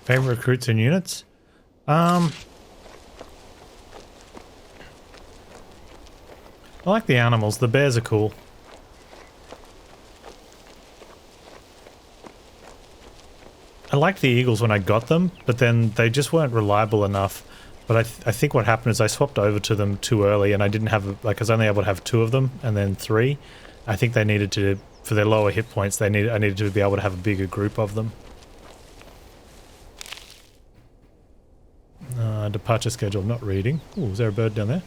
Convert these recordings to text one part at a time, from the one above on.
Favorite recruits and units? I like the animals. The bears are cool. I liked the eagles when I got them, but then they just weren't reliable enough. But I think what happened is I swapped over to them too early, and I didn't have, like, I was only able to have 2 of them, and then 3. I think they needed to, for their lower hit points, I needed to be able to have a bigger group of them. Departure schedule, not reading. Ooh, is there a bird down there?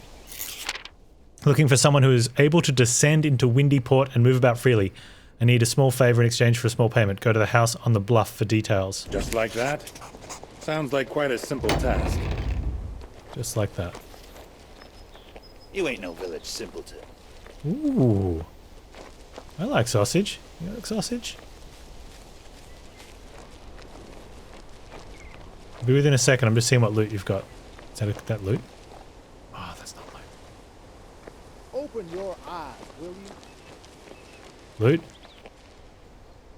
Looking for someone who is able to descend into Windy Port and move about freely. I need a small favor in exchange for a small payment. Go to the house on the bluff for details. Just like that? Sounds like quite a simple task. Just like that. You ain't no village simpleton. Ooh. I like sausage. You like sausage? I'll be within a second. I'm just seeing what loot you've got. Is that loot? Oh, that's not loot. Open your eyes, will you? Loot?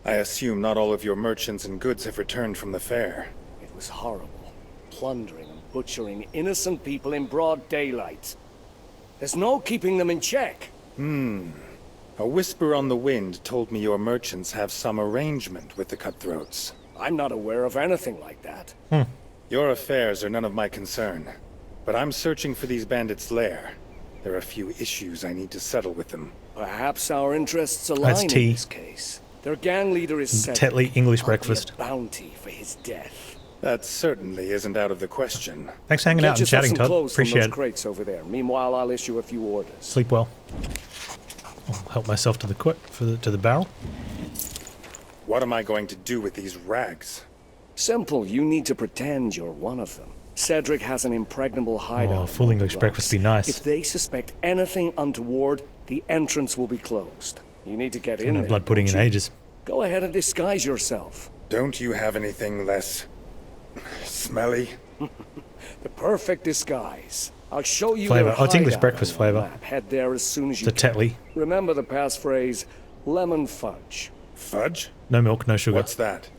I assume not all of your merchants and goods have returned from the fair. It was horrible. Plundering and butchering innocent people in broad daylight. There's no keeping them in check. A whisper on the wind told me your merchants have some arrangement with the cutthroats. I'm not aware of anything like that. Your affairs are none of my concern. But I'm searching for these bandits' lair. There are a few issues I need to settle with them. Perhaps our interests align in tea. this case. Their gang leader is Cedric. Tetley English I'll pay breakfast. a bounty for his death. That certainly isn't out of the question. Thanks for hanging out and chatting, Todd. Appreciate those it. crates over there. Meanwhile, I'll issue a few orders. Sleep well. I'll help myself to the to the barrel. What am I going to do with these rags? Simple. You need to pretend you're one of them. Cedric has an impregnable hideout. Oh, full English breakfast be nice. If they suspect anything untoward, the entrance will be closed. You need to get in there. Blood pudding in ages. Go ahead and disguise yourself. Don't you have anything less smelly? The perfect disguise. I'll show you Flavor. their Oh, it's English hideout breakfast on the flavor. map. Head there as soon as you The can. Tetley. Remember the passphrase, lemon fudge. Fudge? No milk, no sugar. What's that?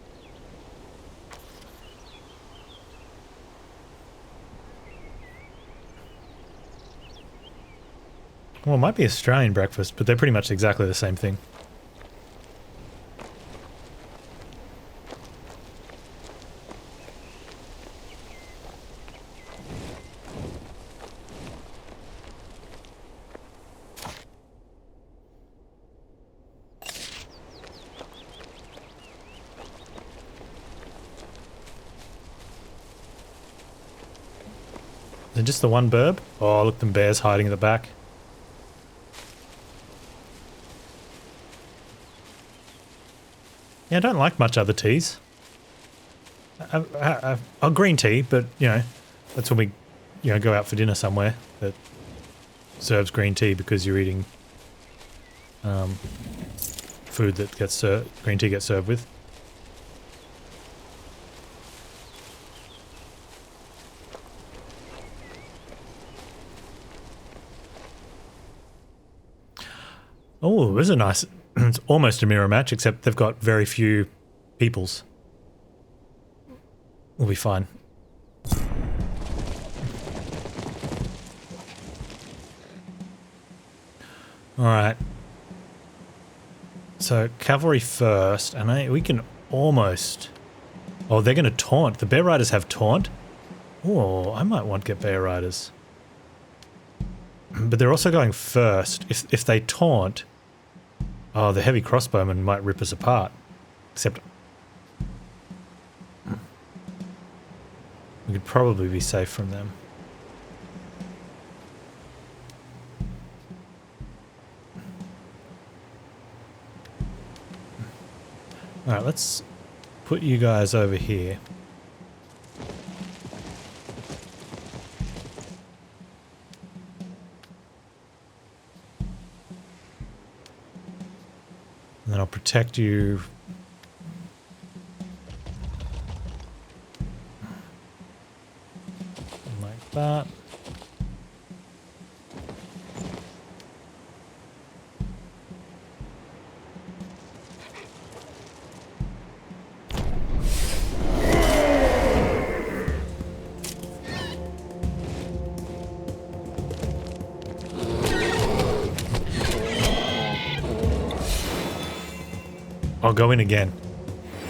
Well, it might be Australian breakfast, but they're pretty much exactly the same thing. Is it just the one burb? Oh, look, them bears hiding at the back. Yeah, I don't like much other teas. Green tea, but, you know, that's when we, go out for dinner somewhere that serves green tea because you're eating food that gets green tea gets served with. Oh, this is a nice... It's almost a mirror match, except they've got very few peoples. We'll be fine. Alright. So, cavalry first, and we can almost... Oh, they're going to taunt. The bear riders have taunt. Oh, I might want to get bear riders. But they're also going first. If they taunt... Oh, the heavy crossbowmen might rip us apart. Except... We could probably be safe from them. Alright, let's put you guys over here. And then I'll protect you. Like that. I'll go in again.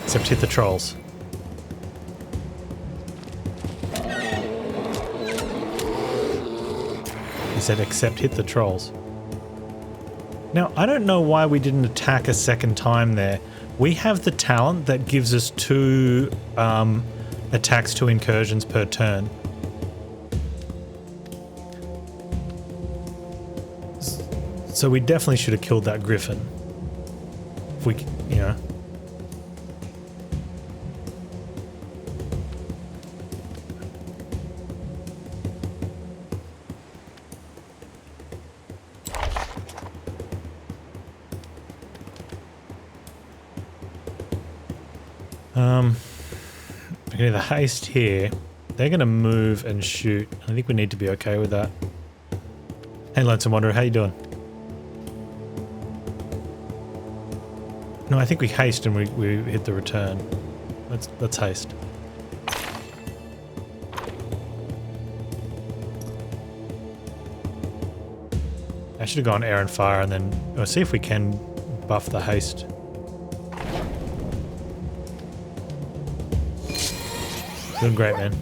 Except hit the trolls. He said except hit the trolls. Now, I don't know why we didn't attack a second time there. We have the talent that gives us 2 attacks to incursions per turn. So we definitely should have killed that griffin. If we, you know. Okay, the haste here. They're going to move and shoot. I think we need to be okay with that. Hey, Lonesome Wanderer, how you doing? No, I think we haste and we hit the return. Let's haste. I should have gone air and fire and then we'll see if we can buff the haste. Doing great, man.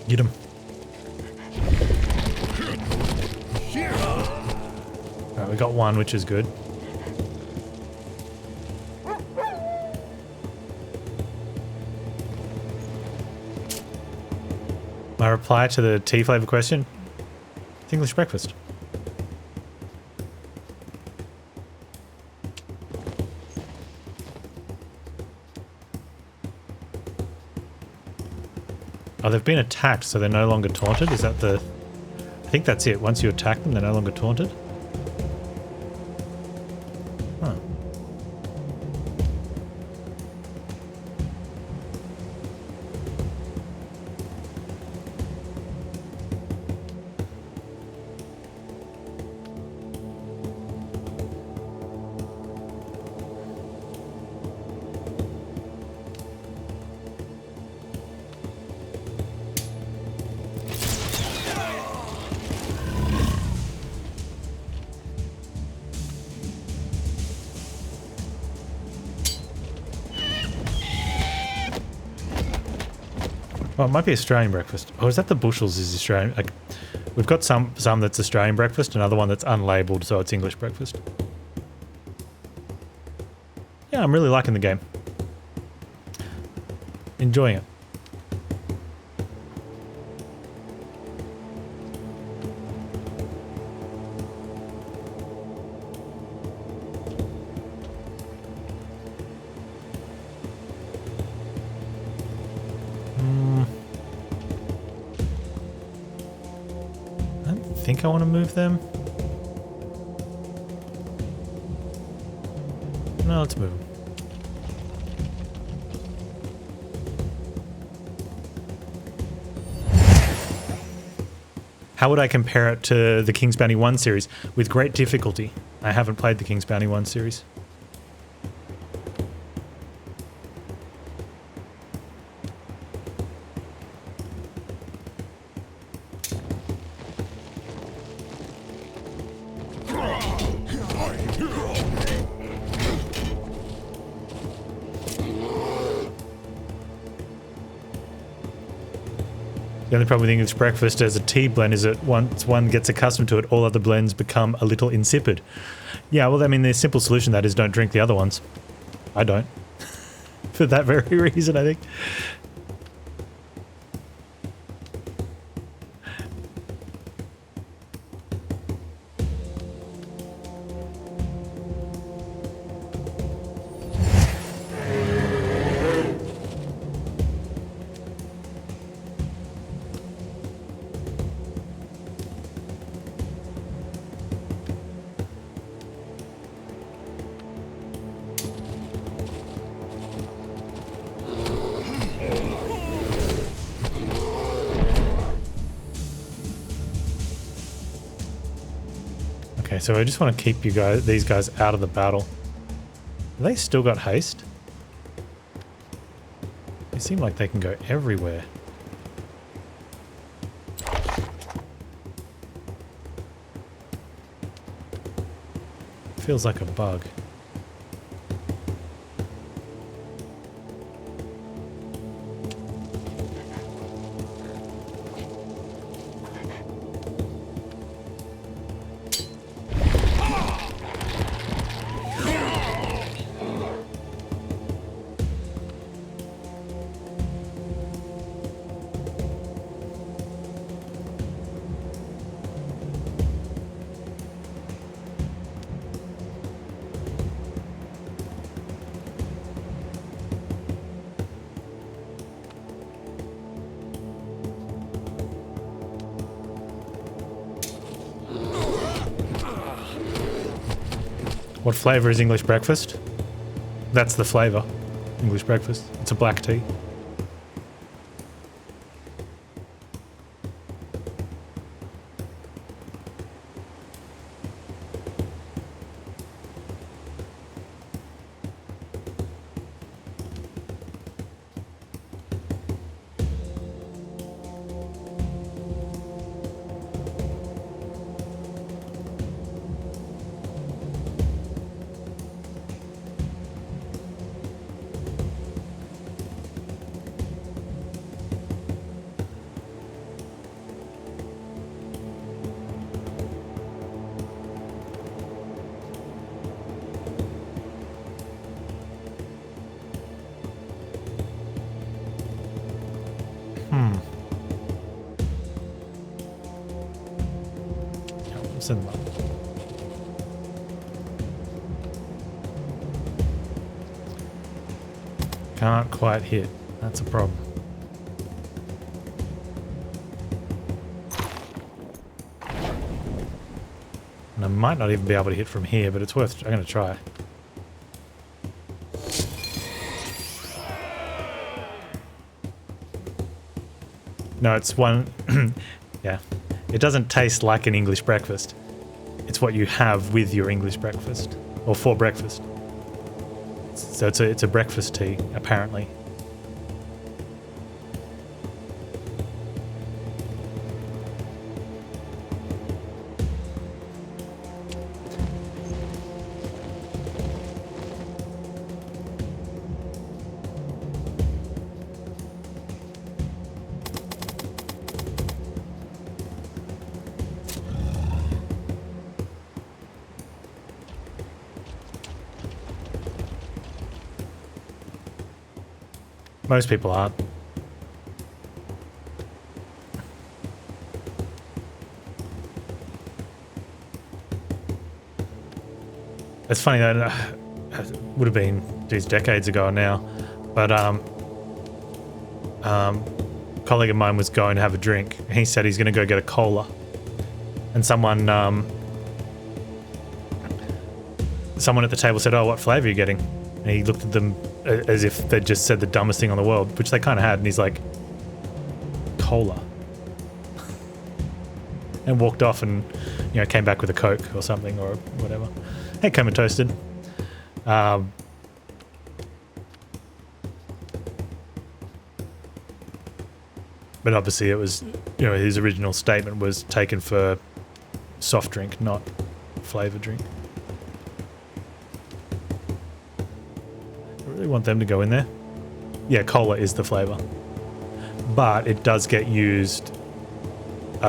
Get him. Alright, we got 1, which is good. My reply to the tea flavor question? It's English breakfast. Oh, they've been attacked, so they're no longer taunted? Is that the... I think that's it. Once you attack them, they're no longer taunted? Huh. Oh, it might be Australian breakfast. Oh, is that the bushels is Australian? Like, we've got some that's Australian breakfast, another one that's unlabeled, so it's English breakfast. Yeah, I'm really liking the game. Enjoying it. I think I want to move them. No, let's move them. How would I compare it to the King's Bounty 1 series? With great difficulty. I haven't played the King's Bounty 1 series. The only problem with English breakfast as a tea blend is that once one gets accustomed to it, all other blends become a little insipid. Yeah, well, I mean, the simple solution to that is don't drink the other ones. I don't. For that very reason, I think. Okay, so I just want to keep these guys out of the battle. Have they still got haste? They seem like they can go everywhere. Feels like a bug. What flavour is English breakfast? That's the flavour. English breakfast. It's a black tea. Send them up. Can't quite hit. That's a problem. And I might not even be able to hit from here, but it's worth... I'm going to try. No, it's one... yeah. It doesn't taste like an English breakfast. It's what you have with your English breakfast. Or for breakfast. So it's a breakfast tea, apparently. Most people aren't. It's funny though, it would have been these decades ago now, but a colleague of mine was going to have a drink. He said he's going to go get a cola, and someone at the table said, "Oh, what flavour are you getting?" And he looked at them as if they'd just said the dumbest thing on the world, which they kind of had, and he's like, "Cola," and walked off, and came back with a Coke or something or whatever. Hey, Coma Toasted. But obviously it was, his original statement was taken for soft drink, not flavour drink. I really want them to go in there. Yeah, cola is the flavour. But it does get used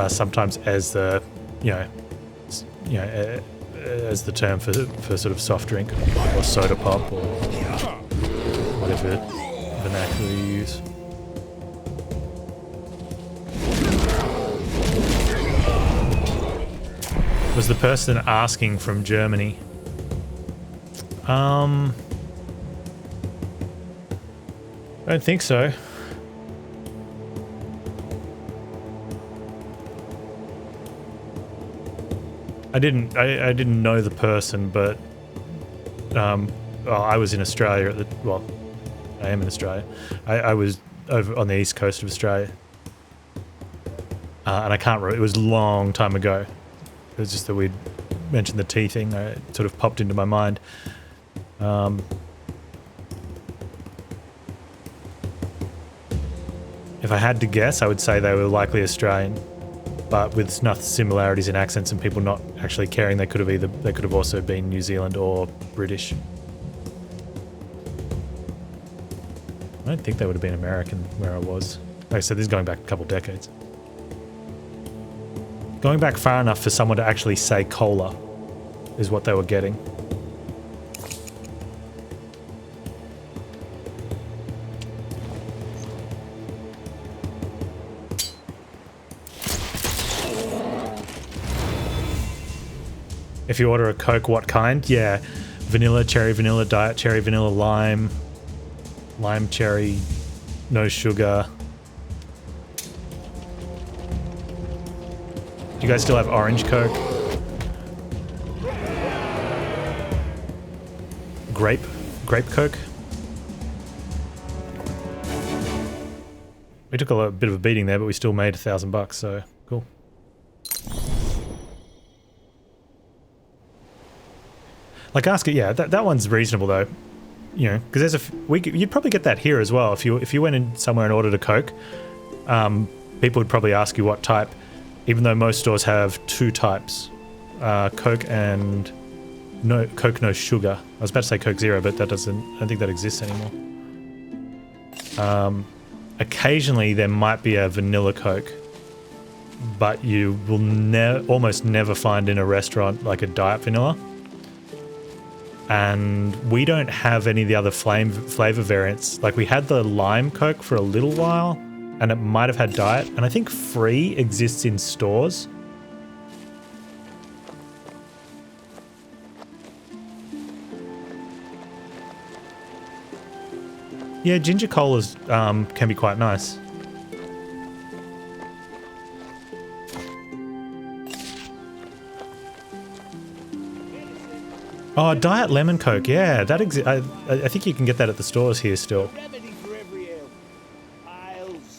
sometimes as the, as the term for sort of soft drink or soda pop or whatever vernacular you use. Was the person asking from Germany? I don't think so. I didn't know the person, but I was in Australia at the... Well, I am in Australia. I was over on the east coast of Australia. And I can't remember. It was a long time ago. It was just that we'd mentioned the tea thing. It sort of popped into my mind. If I had to guess, I would say they were likely Australian. but with enough similarities in accents and people not actually caring, they could have also been New Zealand or British. I don't think they would have been American where I was. Like I said, this is going back a couple decades. Going back far enough for someone to actually say cola is what they were getting. If you order a Coke, what kind? Yeah, vanilla, cherry, vanilla, diet cherry, vanilla, lime, lime cherry, no sugar. Do you guys still have orange Coke? Grape Coke? We took a bit of a beating there, but we still made $1,000, so cool. Like, ask it, yeah, that one's reasonable though. You know, because there's you'd probably get that here as well. If you went in somewhere and ordered a Coke, people would probably ask you what type, even though most stores have 2 types, Coke and Coke no sugar. I was about to say Coke Zero, but I don't think that exists anymore. Occasionally there might be a vanilla Coke, but you will almost never find in a restaurant like a diet vanilla. And we don't have any of the other flavor variants. Like, we had the lime Coke for a little while, and it might have had diet, and I think free exists in stores. Yeah, ginger colas can be quite nice. Oh, Diet Lemon Coke, yeah, that I think you can get that at the stores here still.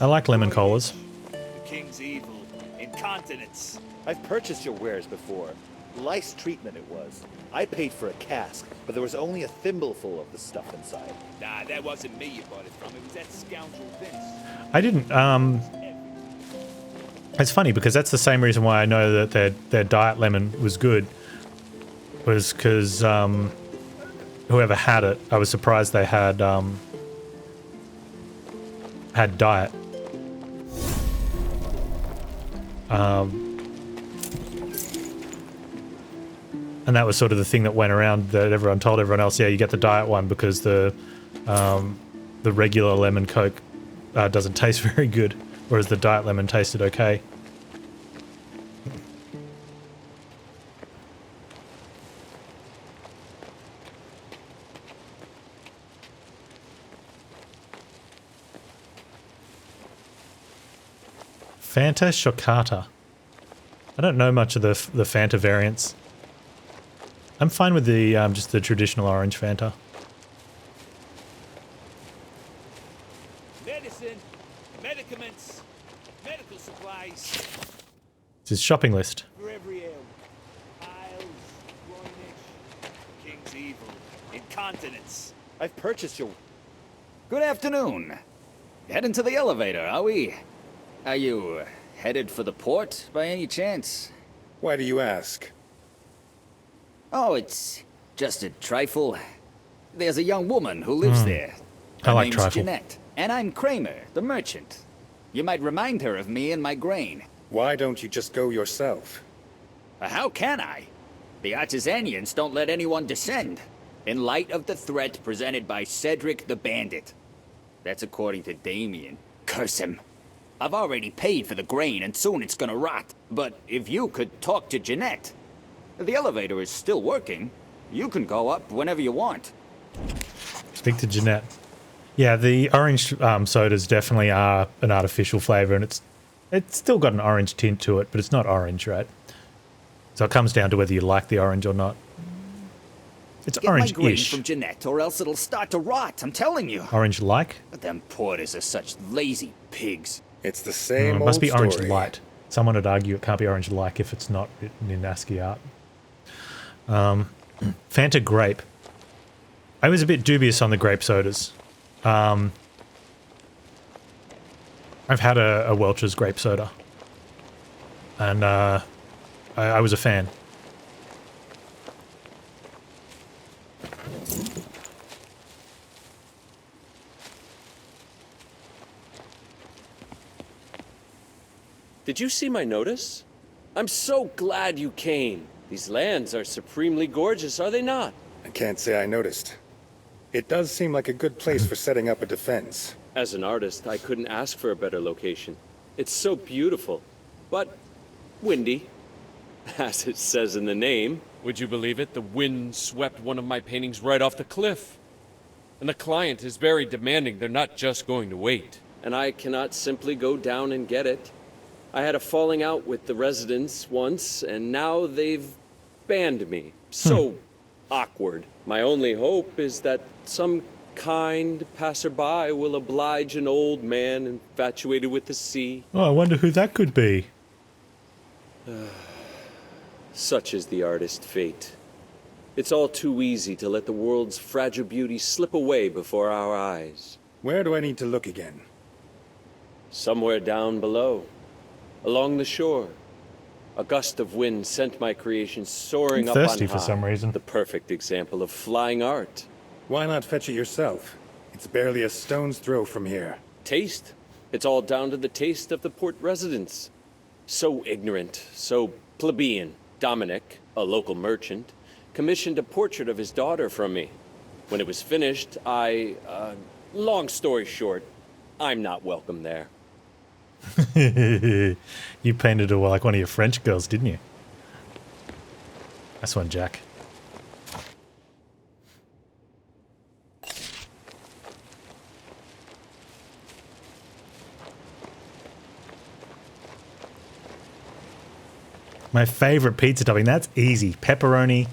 I like lemon colas. The king's evil. Incontinence. I've purchased your wares before. Lice treatment it was. I paid for a cask, but there was only a thimbleful of the stuff inside. Nah, that wasn't me you bought it from. It was that scoundrel Vince. I didn't, it's funny because that's the same reason why I know that their Diet Lemon was good. Was because whoever had it, I was surprised they had diet. And that was sort of the thing that went around, that everyone told everyone else, yeah, you get the diet one because the regular lemon Coke doesn't taste very good, whereas the diet lemon tasted okay. Fanta Chocata. I don't know much of the Fanta variants. I'm fine with the just the traditional orange Fanta. Medicine, medicaments, medical supplies. It's his shopping list. For every ail. Piles, groinage, king's evil, incontinence. I've purchased your... Good afternoon. Heading to the elevator, are we? Are you headed for the port by any chance? Why do you ask? Oh, it's just a trifle. There's a young woman who lives there. I Her like name's trifle. Jeanette, and I'm Kramer, the merchant. You might remind her of me and my grain. Why don't you just go yourself? How can I? The Artisanians don't let anyone descend, in light of the threat presented by Cedric the Bandit. That's according to Damien. Curse him. I've already paid for the grain, and soon it's gonna rot. But if you could talk to Jeanette, the elevator is still working. You can go up whenever you want. Speak to Jeanette. Yeah, the orange sodas definitely are an artificial flavour, and it's still got an orange tint to it, but it's not orange, right? So it comes down to whether you like the orange or not. It's Get my grain orange-ish. from Jeanette, or else it'll start to rot, I'm telling you. Orange-like? But them porters are such lazy pigs. It's the same It old must be orange story. light. Someone would argue it can't be orange like if it's not written in ASCII art. Fanta grape. I was a bit dubious on the grape sodas. I've had a Welch's grape soda. and I was a fan. Did you see my notice? I'm so glad you came. These lands are supremely gorgeous, are they not? I can't say I noticed. It does seem like a good place for setting up a defense. As an artist, I couldn't ask for a better location. It's so beautiful, but windy, as it says in the name. Would you believe it? The wind swept one of my paintings right off the cliff. And the client is very demanding. They're not just going to wait. And I cannot simply go down and get it. I had a falling out with the residents once, and now they've banned me. So awkward. My only hope is that some kind passerby will oblige an old man infatuated with the sea. Oh, I wonder who that could be. Such is the artist's fate. It's all too easy to let the world's fragile beauty slip away before our eyes. Where do I need to look again? Somewhere down below, along the shore. A gust of wind sent my creation soaring up on high. Thirsty for some reason. The perfect example of flying art. Why not fetch it yourself? It's barely a stone's throw from here. Taste? It's all down to the taste of the port residents. So ignorant, so plebeian. Dominic, a local merchant, commissioned a portrait of his daughter from me. When it was finished, long story short, I'm not welcome there. You painted her like one of your French girls, didn't you? That's one, Jack. My favorite pizza topping, that's easy. Pepperoni.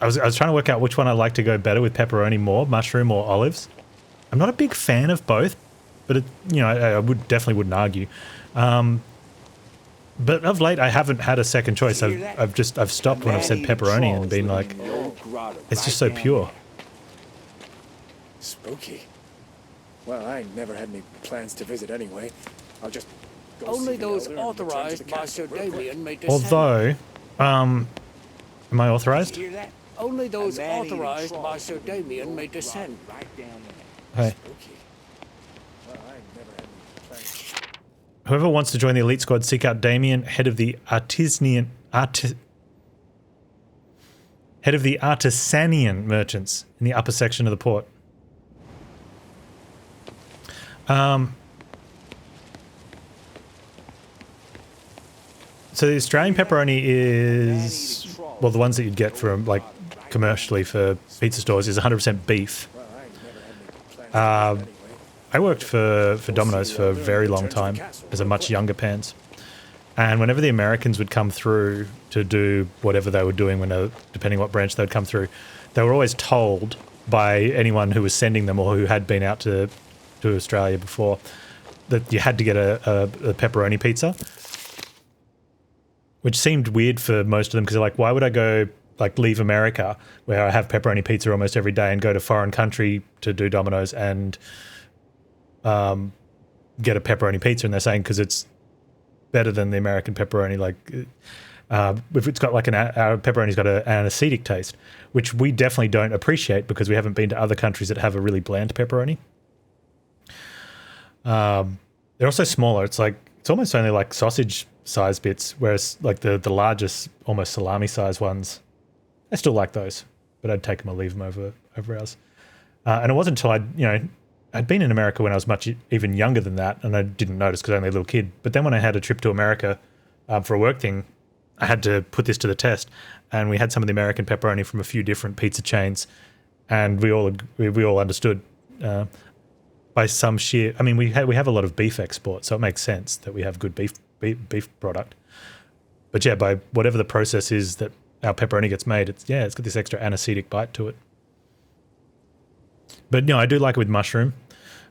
I was trying to work out which one I like to go better with, pepperoni more, mushroom or olives. I'm not a big fan of both, but it, I definitely wouldn't argue. But of late, I haven't had a second choice. I've stopped when I've said pepperoni and been like, it's just so pure. Spooky. Well, I never had any plans to visit anyway. I'll just go Only see the those elder and return to authorized the by castle Sir real quick. Damien may descend. Although, am I authorized? Hear that? Only those A man-eating authorized troll by Sir Damien may descend. Right down there. Hey. Spooky. Well, I never had any plans. Whoever wants to join the elite squad, seek out Damien, head of the Artisanian merchants in the upper section of the port. So the Australian pepperoni is, well, the ones that you'd get from, like, commercially for pizza stores is 100% beef. Well, I never had any plans to visit anyway. I worked for Domino's for a very long time as a much younger Panz. And whenever the Americans would come through to do whatever they were doing, depending what branch they'd come through, they were always told by anyone who was sending them or who had been out to Australia before that you had to get a pepperoni pizza, which seemed weird for most of them because they're like, why would I go, like, leave America where I have pepperoni pizza almost every day and go to foreign country to do Domino's and get a pepperoni pizza? And they're saying because it's better than the American pepperoni. Like, if it's got like our pepperoni's got an anesthetic taste, which we definitely don't appreciate because we haven't been to other countries that have a really bland pepperoni. They're also smaller. It's almost only like sausage size bits, whereas like the largest, almost salami size ones, I still like those, but I'd take them or leave them over ours. And it wasn't until I'd been in America when I was much even younger than that, and I didn't notice because I was only a little kid. But then when I had a trip to America for a work thing, I had to put this to the test, and we had some of the American pepperoni from a few different pizza chains, and we all understood by some sheer. I mean, we have a lot of beef export, so it makes sense that we have good beef product. But yeah, by whatever the process is that our pepperoni gets made, it's got this extra anesthetic bite to it. But I do like it with mushroom,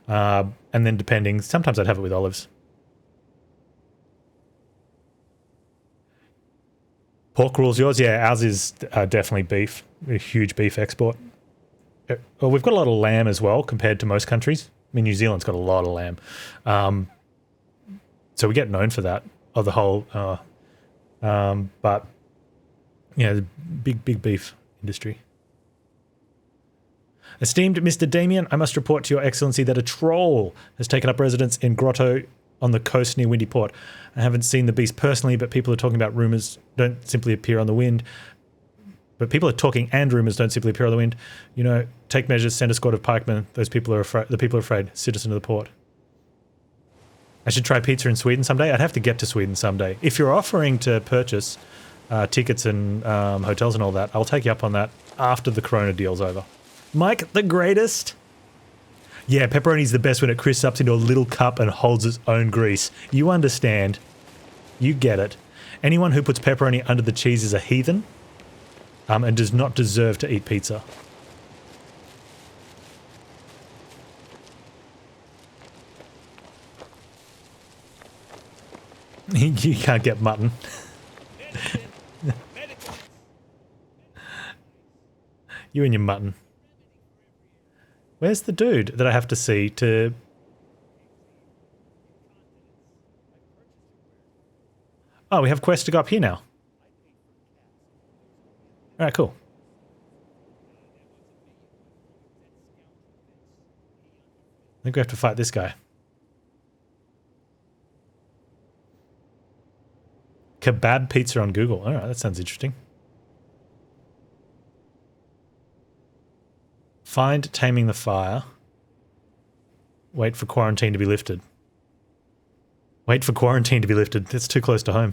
and then depending, sometimes I'd have it with olives. Pork rules yours? Yeah, ours is definitely beef. A huge beef export. Well, we've got a lot of lamb as well compared to most countries. I mean, New Zealand's got a lot of lamb. So we get known for that, of the whole, but, yeah, the big beef industry. Esteemed Mr. Damien, I must report to your excellency that a troll has taken up residence in Grotto on the coast near Windy Port. I haven't seen the beast personally, but people are talking about rumours don't simply appear on the wind. But people are talking and rumours don't simply appear on the wind. You know, take measures, send a squad of pikemen. Those people are afraid. The people are afraid. Citizen of the port. I should try pizza in Sweden someday. I'd have to get to Sweden someday. If you're offering to purchase tickets and hotels and all that, I'll take you up on that after the Corona deal's over. Mike, the greatest. Yeah, pepperoni's the best when it crisps up into a little cup and holds its own grease. You understand. You get it. Anyone who puts pepperoni under the cheese is a heathen and does not deserve to eat pizza. You can't get mutton. You and your mutton. Where's the dude that I have to see to... Oh, we have quests to go up here now. Alright, cool. I think we have to fight this guy. Kebab pizza on Google. Alright, that sounds interesting. Find taming the fire. Wait for quarantine to be lifted. Wait for quarantine to be lifted. That's too close to home.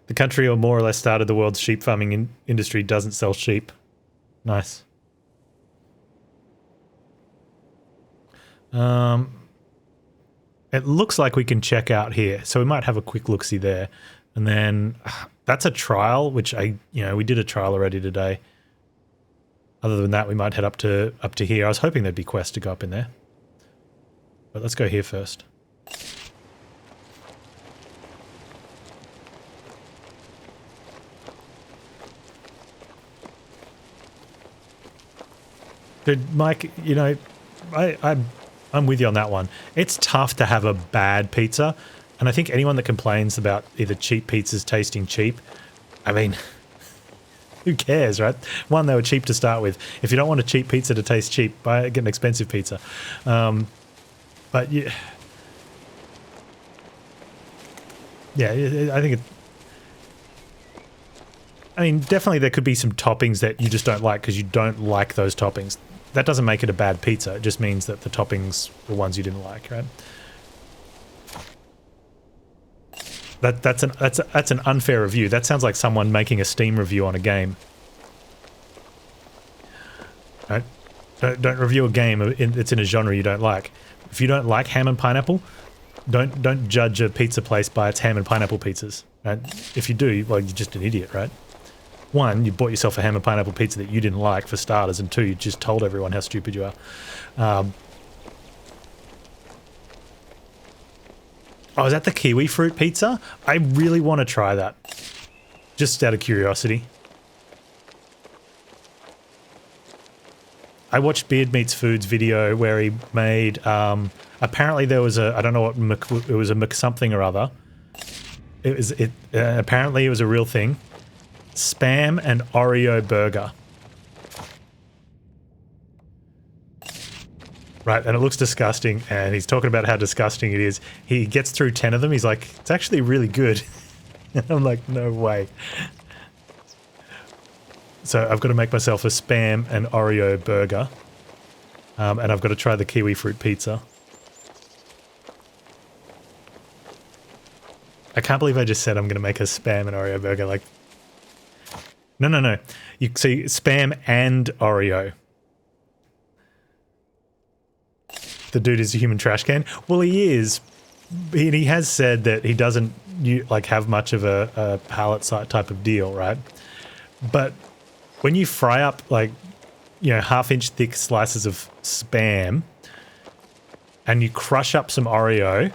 The country or more or less started the world's sheep farming industry doesn't sell sheep. Nice. It looks like we can check out here. So we might have a quick look-see there. And then that's a trial, which we did a trial already today. Other than that, we might head up to here. I was hoping there'd be quests to go up in there. But let's go here first. Dude, Mike, you know, I'm with you on that one. It's tough to have a bad pizza. And I think anyone that complains about either cheap pizzas tasting cheap, I mean, who cares, right? One, they were cheap to start with. If you don't want a cheap pizza to taste cheap, get an expensive pizza. But yeah, I think I mean, definitely there could be some toppings that you just don't like because you don't like those toppings. That doesn't make it a bad pizza. It just means that the toppings were ones you didn't like, right? That's an unfair review. That sounds like someone making a Steam review on a game. Right? Don't review a game it's in a genre you don't like. If you don't like ham and pineapple, don't judge a pizza place by its ham and pineapple pizzas. Right? If you do, well, you're just an idiot, right? One, you bought yourself a ham and pineapple pizza that you didn't like for starters, and two, you just told everyone how stupid you are. Oh, is that the kiwi fruit pizza? I really want to try that. Just out of curiosity. I watched Beard Meats Food's video where he made, apparently there was I don't know what, it was a McSomething or other. Apparently it was a real thing. Spam and Oreo burger. Right, and it looks disgusting, and he's talking about how disgusting it is. He gets through 10 of them, he's like, it's actually really good. And I'm like, no way. So I've got to make myself a Spam and Oreo burger. And I've got to try the kiwi fruit pizza. I can't believe I just said I'm going to make a Spam and Oreo burger, like... No. You see, Spam and Oreo. The dude is a human trash can. Well, he is. He has said that he doesn't have much of a palate site type of deal, right? But when you fry up half-inch thick slices of Spam and you crush up some Oreo,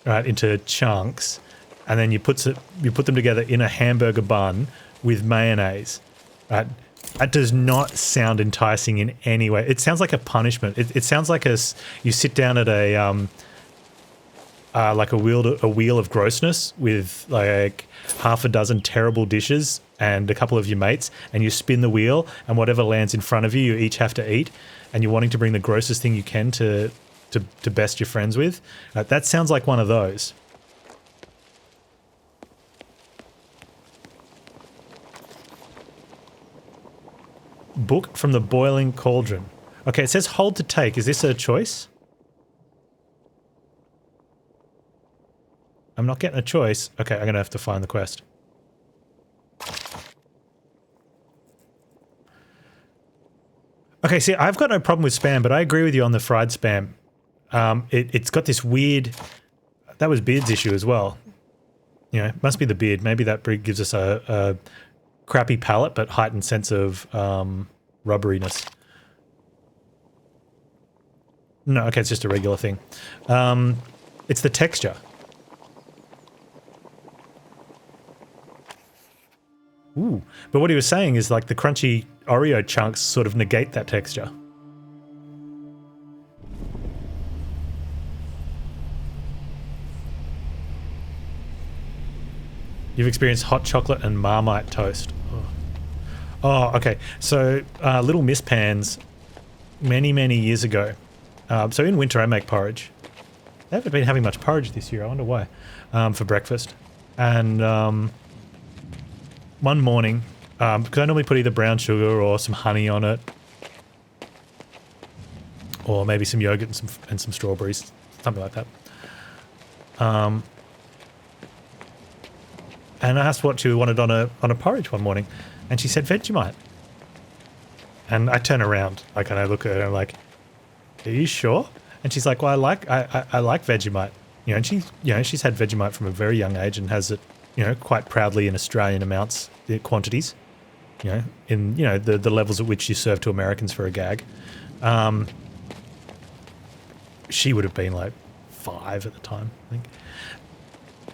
right, into chunks, and then you put them together in a hamburger bun with mayonnaise, right? That does not sound enticing in any way. It sounds like a punishment. It sounds like you sit down at a like a wheel of grossness with like half a dozen terrible dishes and a couple of your mates, and you spin the wheel, and whatever lands in front of you, you each have to eat, and you're wanting to bring the grossest thing you can to best your friends with. That sounds like one of those. Book from the boiling cauldron. Okay, it says hold to take. Is this a choice? I'm not getting a choice. Okay, I'm going to have to find the quest. Okay, see, I've got no problem with spam, but I agree with you on the fried spam. It's got this weird... That was Beard's issue as well. You know, it must be the beard. Maybe that gives us a crappy palate, but heightened sense of rubberiness. No, okay, it's just a regular thing. It's the texture. Ooh, but what he was saying is like the crunchy Oreo chunks sort of negate that texture. You've experienced hot chocolate and Marmite toast. Oh, okay. So Little Miss Panz, many, many years ago. So in winter I make porridge. I haven't been having much porridge this year. I wonder why. For breakfast. And one morning, because I normally put either brown sugar or some honey on it, or maybe some yogurt and some strawberries, something like that. And I asked what she wanted on a porridge one morning, and she said Vegemite. And I turn around, like, and I look at her, and I'm like, "Are you sure?" And she's like, "Well, I like Vegemite." You know, and she's had Vegemite from a very young age and has it, you know, quite proudly in Australian amounts, quantities, you know, in, you know, the levels at which you serve to Americans for a gag. She would have been like 5 at the time, I think.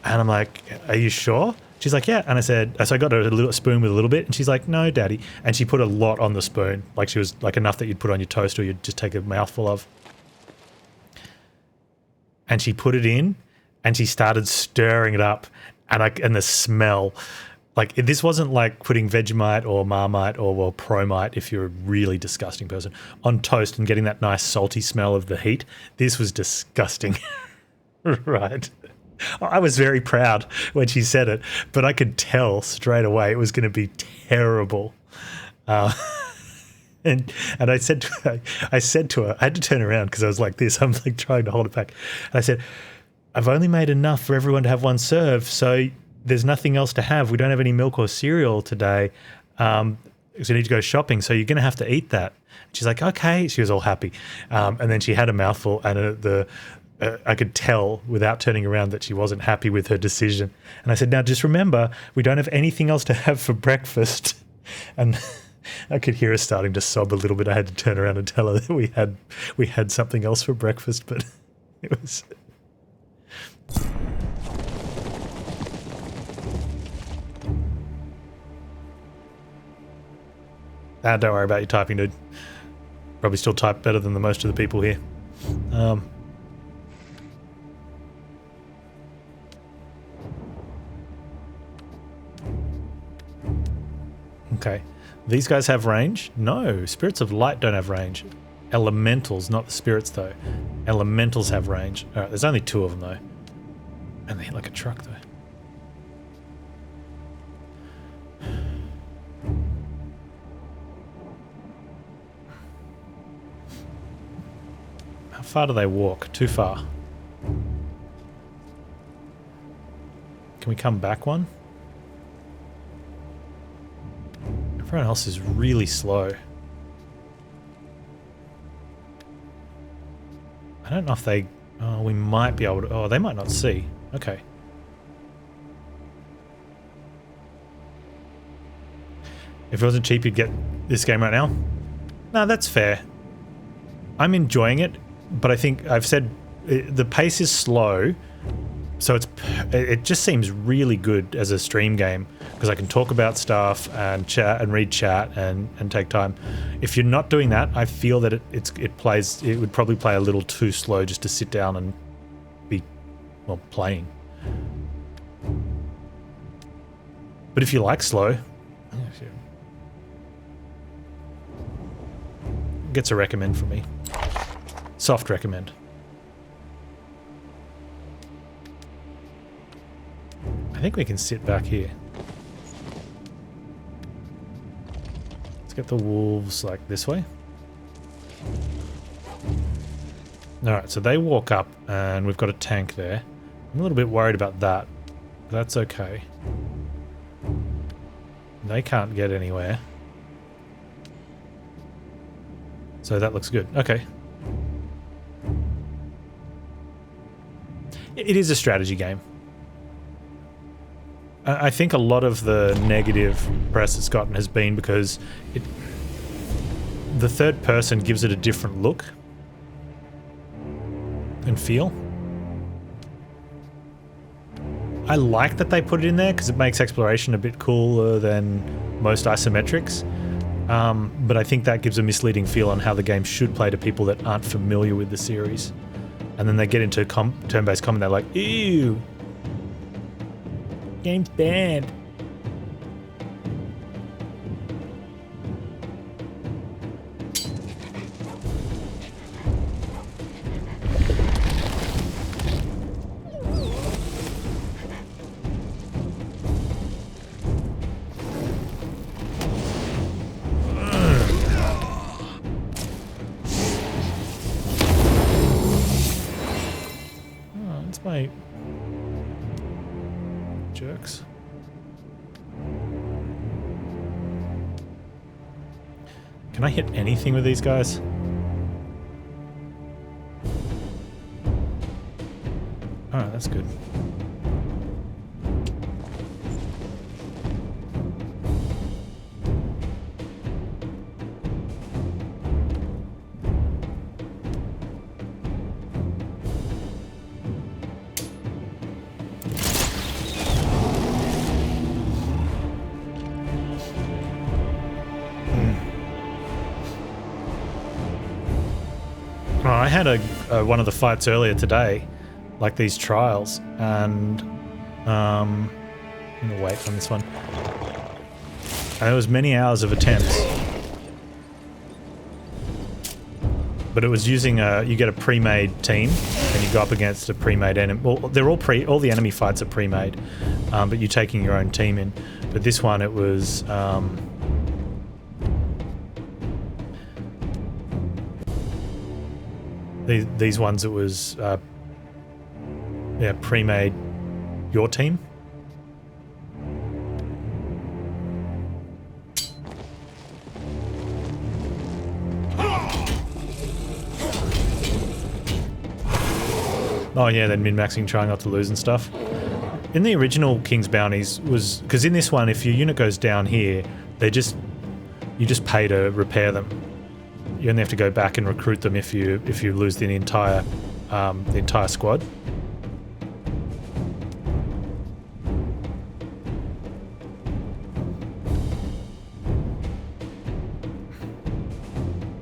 And I'm like, "Are you sure?" She's like, "Yeah." And I said, so I got her a little spoon with a little bit, and she's like, "No, Daddy." And she put a lot on the spoon, like she was like enough that you'd put on your toast or you'd just take a mouthful of. And she put it in, and she started stirring it up, and the smell, like this wasn't like putting Vegemite or Marmite or Promite, if you're a really disgusting person, on toast and getting that nice salty smell of the heat. This was disgusting, right? I was very proud when she said it, but I could tell straight away it was going to be terrible. And I said to her, I had to turn around because I was like this. I'm like trying to hold it back. And I said, "I've only made enough for everyone to have one serve, so there's nothing else to have. We don't have any milk or cereal today, because we need to go shopping, so you're going to have to eat that." She's like, "Okay." She was all happy. And then she had a mouthful, and I could tell without turning around that she wasn't happy with her decision. And I said, "Now just remember, we don't have anything else to have for breakfast." And I could hear her starting to sob a little bit. I had to turn around and tell her that we had something else for breakfast, but it was... Don't worry about your typing, dude. Probably still type better than the most of the people here. Okay. These guys have range? No. Spirits of light don't have range. Elementals, not the spirits, though. Elementals have range. Alright, there's only 2 of them, though. And they hit like a truck, though. How far do they walk? Too far. Can we come back one? Everyone else is really slow. I don't know if they... Oh, we might be able to... Oh, they might not see. Okay. If it wasn't cheap, you'd get this game right now? No, that's fair. I'm enjoying it, but I think I've said the pace is slow, So it just seems really good as a stream game because I can talk about stuff and chat and read chat and take time. If you're not doing that, I feel that it would probably play a little too slow just to sit down and be, well, playing. But if you like slow, gets a recommend from me. Soft recommend. I think we can sit back here. Let's get the wolves like this way. Alright, so they walk up and we've got a tank there. I'm a little bit worried about that. But that's okay. They can't get anywhere. So that looks good. Okay. It is a strategy game. I think a lot of the negative press it's gotten has been because the third person gives it a different look and feel. I like that they put it in there because it makes exploration a bit cooler than most isometrics. But I think that gives a misleading feel on how the game should play to people that aren't familiar with the series. And then they get into turn-based combat, they're like, ew, game's bad. My jerks. Can I hit anything with these guys? Alright, that's good. I had one of the fights earlier today, like these trials, and I'm gonna wait on this one. And there was many hours of attempts, but it was using you get a pre-made team, and you go up against a pre-made enemy. Well, they're all the enemy fights are pre-made, but you're taking your own team in. But this one, it was. These ones, it was, yeah, pre-made your team. Oh yeah, then min-maxing, trying not to lose and stuff. In the original King's Bounties was, because in this one, if your unit goes down here, you just pay to repair them. You only have to go back and recruit them if you lose the entire squad.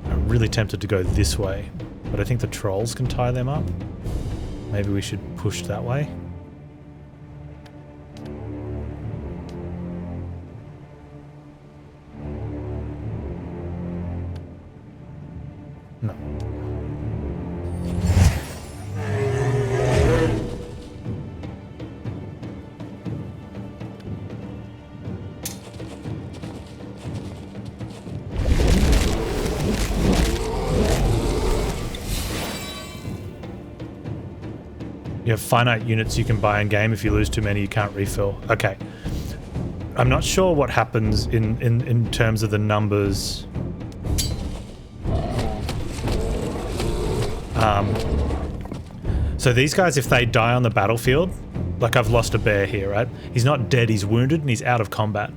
I'm really tempted to go this way, but I think the trolls can tie them up. Maybe we should push that way. No. You have finite units you can buy in game. If you lose too many, you can't refill. Okay. I'm not sure what happens in terms of the numbers. So these guys, if they die on the battlefield, like I've lost a bear here, right? He's not dead, he's wounded, and he's out of combat.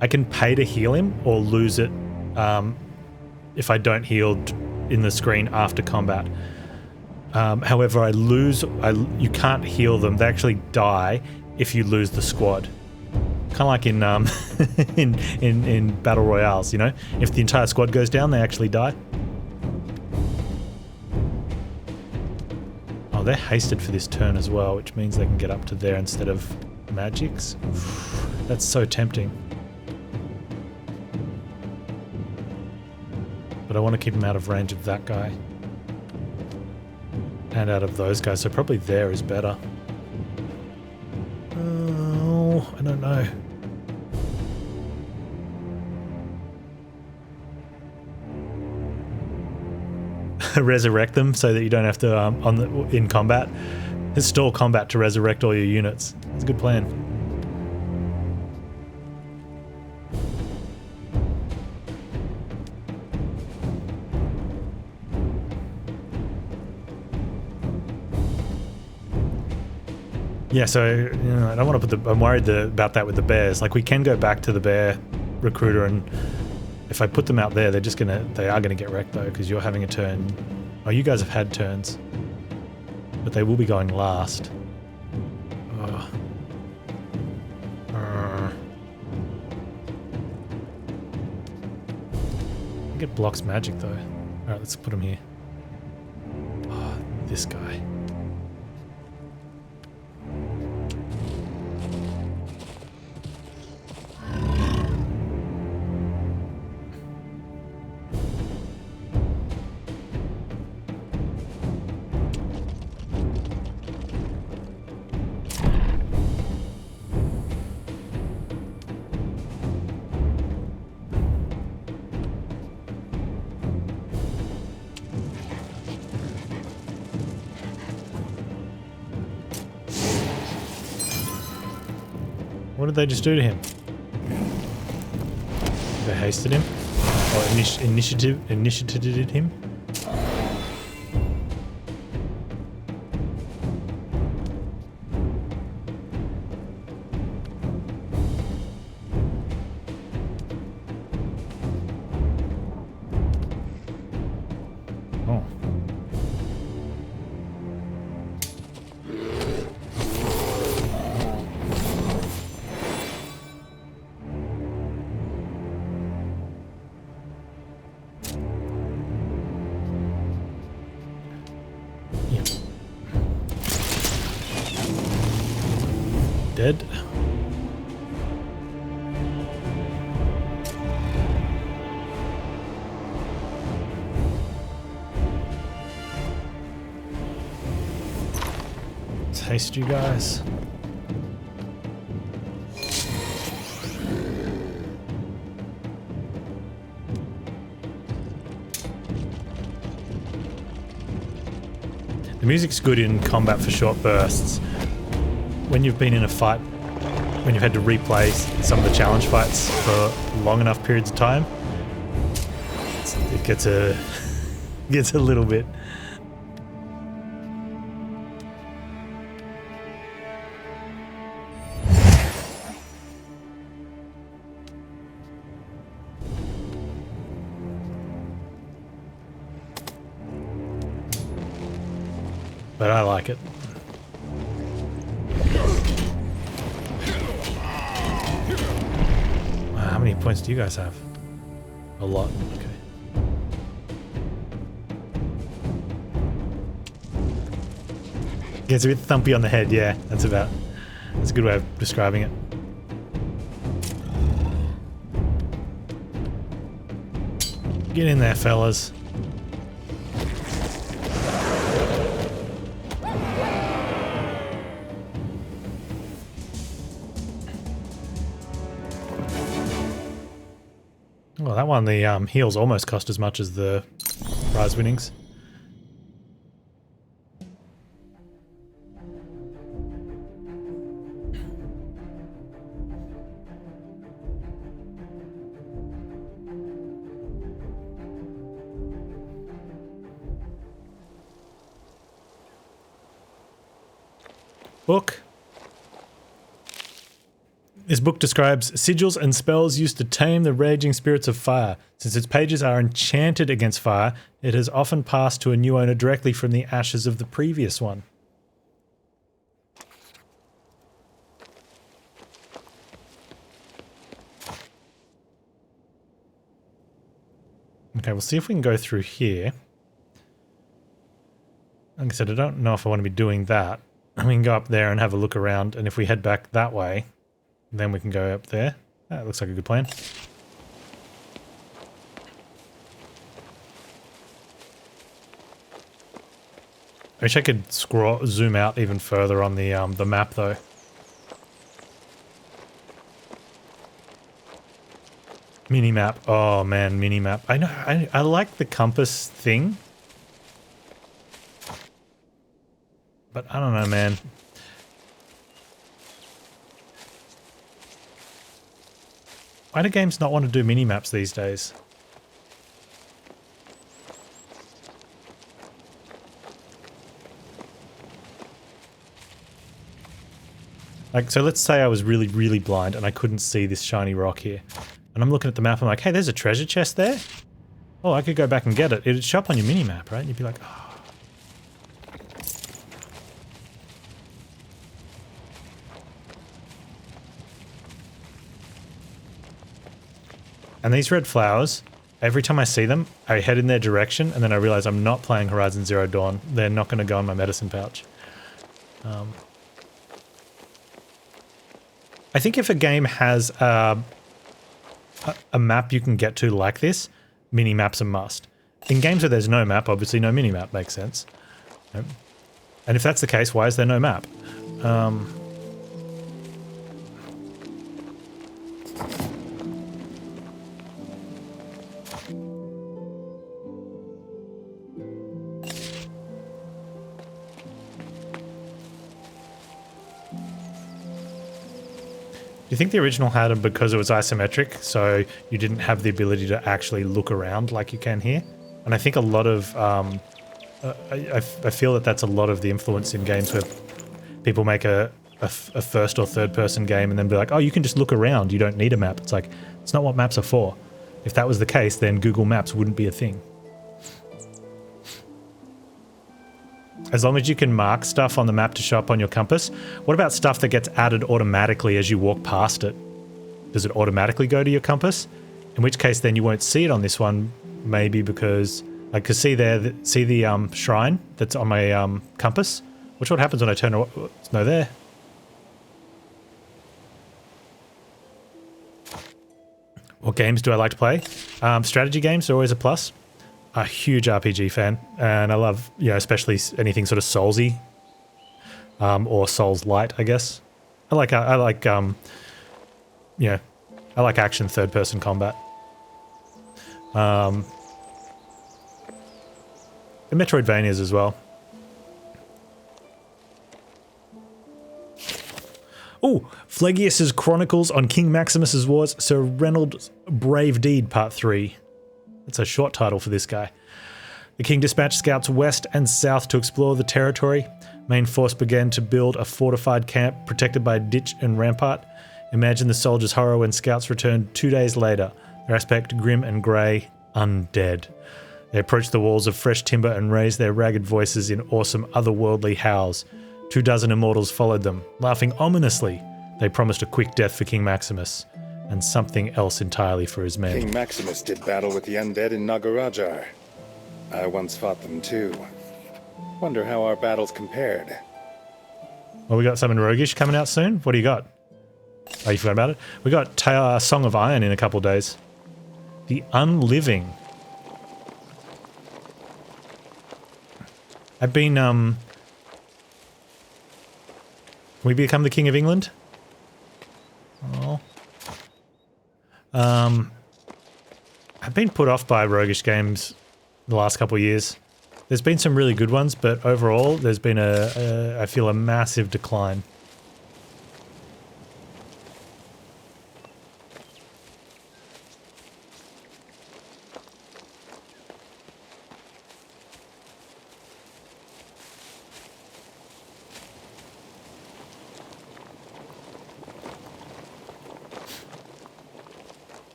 I can pay to heal him or lose it if I don't heal in the screen after combat. However, you can't heal them. They actually die if you lose the squad. Kind of like in in battle royales, you know? If the entire squad goes down, they actually die. Oh, they're hasted for this turn as well, which means they can get up to there instead of magics. That's so tempting. But I want to keep them out of range of that guy. And out of those guys, so probably there is better. Oh, I don't know. Resurrect them so that you don't have to in combat. Install combat to resurrect all your units. It's a good plan. Yeah, so you know, I don't want to put the. I'm worried about that with the bears. Like we can go back to the bear recruiter, and if I put them out there, they are gonna get wrecked though, because you're having a turn. Oh, you guys have had turns, but they will be going last. Oh. I think it blocks magic though. All right, let's put him here. Oh, this guy. What did they just do to him? They hasted him? Or initiated him? Oh. Dead. Taste you guys. The music's good in combat for short bursts. When you've been in a fight, when you've had to replay some of the challenge fights for long enough periods of time, it gets a little bit. But I like it. How many points do you guys have? A lot. Okay. Gets a bit thumpy on the head, yeah. That's a good way of describing it. Get in there, fellas. Well, that one, the heals almost cost as much as the prize winnings. Book. This book describes sigils and spells used to tame the raging spirits of fire. Since its pages are enchanted against fire, it has often passed to a new owner directly from the ashes of the previous one. Okay, we'll see if we can go through here. Like I said, I don't know if I want to be doing that. We can go up there and have a look around, and if we head back that way, then we can go up there. That looks like a good plan. I wish I could zoom out even further on the map, though. Minimap. Oh man, minimap. I know. I like the compass thing, but I don't know, man. Why do games not want to do minimaps these days? Like, so let's say I was really, really blind and I couldn't see this shiny rock here. And I'm looking at the map, I'm like, hey, there's a treasure chest there? Oh, I could go back and get it. It'd show up on your mini-map, right? And you'd be like, oh. And these red flowers, every time I see them, I head in their direction, and then I realize I'm not playing Horizon Zero Dawn. They're not going to go in my medicine pouch. I think if a game has a map you can get to like this, mini-map's a must. In games where there's no map, obviously no mini-map makes sense. And if that's the case, why is there no map? Do you think the original had them because it was isometric, so you didn't have the ability to actually look around like you can here? And I think a lot of, I feel that that's a lot of the influence in games where people make a first or third person game and then be like, oh, you can just look around, you don't need a map. It's like, it's not what maps are for. If that was the case, then Google Maps wouldn't be a thing. As long as you can mark stuff on the map to show up on your compass. What about stuff that gets added automatically as you walk past it? Does it automatically go to your compass? In which case then you won't see it on this one, maybe because, like, cause see there, see the shrine that's on my compass? Watch what happens when I turn, it's no there. What games do I like to play? Strategy games are always a plus. A huge RPG fan, and I love, you know, especially anything sort of Soulsy, or Souls light, I guess. I like you know, I like action third-person combat. The Metroidvanias as well. Oh, Phlegyas's Chronicles on King Maximus's Wars, Sir Reynold's Brave Deed, Part 3. That's a short title for this guy. The king dispatched scouts west and south to explore the territory. Main force began to build a fortified camp protected by a ditch and rampart. Imagine the soldiers' horror when scouts returned 2 days later, their aspect grim and grey, undead. They approached the walls of fresh timber and raised their ragged voices in awesome otherworldly howls. 24 immortals followed them, laughing ominously. They promised a quick death for King Maximus, and something else entirely for his men. King Maximus did battle with the undead in Nagarajar. I once fought them too. Wonder how our battles compared. Well, we got something roguish coming out soon. What do you got? Oh, you forgot about it? We got Song of Iron in a couple days. The Unliving. I've been, Can we become the King of England? Oh. I've been put off by roguish games the last couple of years. There's been some really good ones, but overall there's been I feel a massive decline.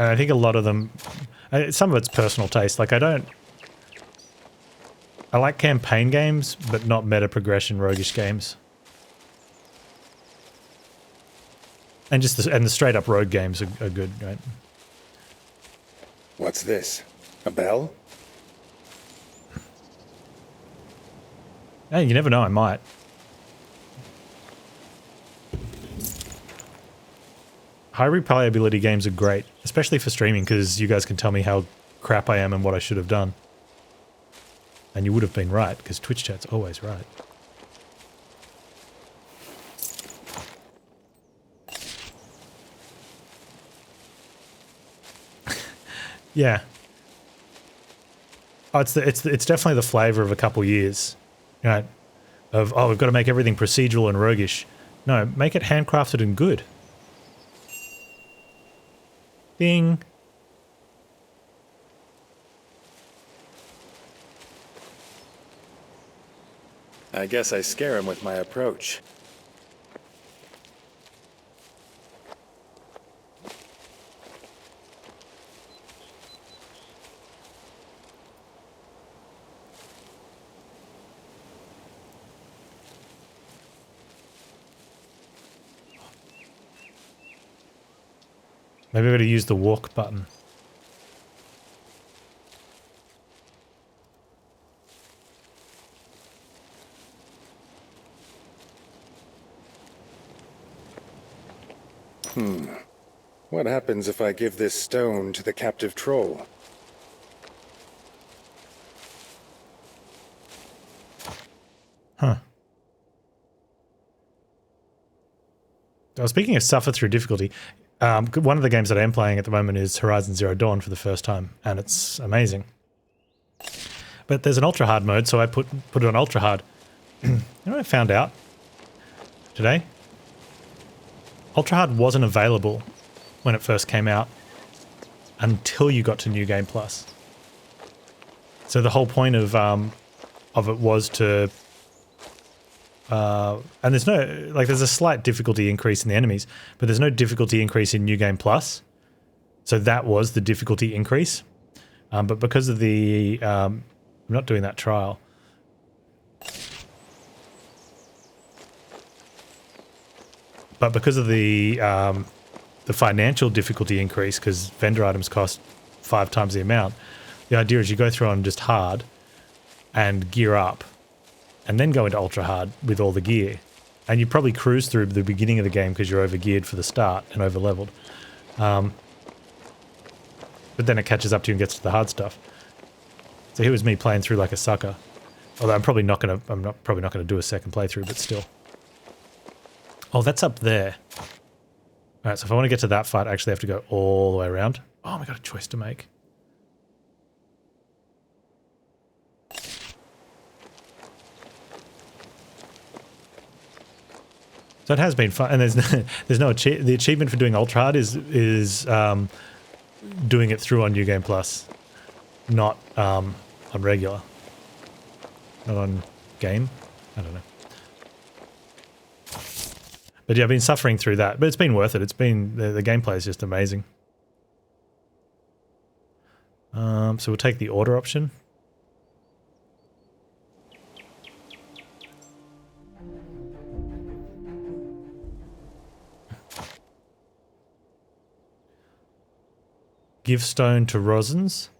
And I think a lot of them, some of it's personal taste. Like I like campaign games, but not meta progression roguish games. And just the straight up rogue games are good, right? What's this? A bell? Hey, you never know, I might. High replayability games are great, especially for streaming, because you guys can tell me how crap I am and what I should have done. And you would have been right, because Twitch chat's always right. Yeah. Oh, it's definitely the flavour of a couple years, right? Of, oh, we've got to make everything procedural and roguish. No, make it handcrafted and good. Bing. I guess I scare him with my approach. Maybe we're going to use the walk button. What happens if I give this stone to the captive troll? Huh. Oh, speaking of suffer through difficulty, one of the games that I am playing at the moment is Horizon Zero Dawn for the first time, and it's amazing. But there's an ultra hard mode, so I put it on ultra hard. You know what I found out today? Ultra hard wasn't available when it first came out until you got to New Game Plus. So the whole point of it was to and there's no, like, there's a slight difficulty increase in the enemies, but there's no difficulty increase in New Game Plus. So that was the difficulty increase. But because of the, I'm not doing that trial. But because of the financial difficulty increase, because vendor items cost 5 times the amount, the idea is you go through on just hard and gear up, and then go into ultra hard with all the gear. And you probably cruise through the beginning of the game because you're over geared for the start and over leveled. But then it catches up to you and gets to the hard stuff. So here was me playing through like a sucker. Although I'm probably not gonna do a second playthrough, but still. Oh, that's up there. Alright, so if I want to get to that fight, I actually have to go all the way around. Oh, I got a choice to make. So it has been fun, and there's no the achievement for doing ultra hard is doing it through on New Game Plus, not on regular, not on game. I don't know. But yeah, I've been suffering through that, but it's been worth it. It's been the gameplay is just amazing. So we'll take the order option. Give stone to Rosens.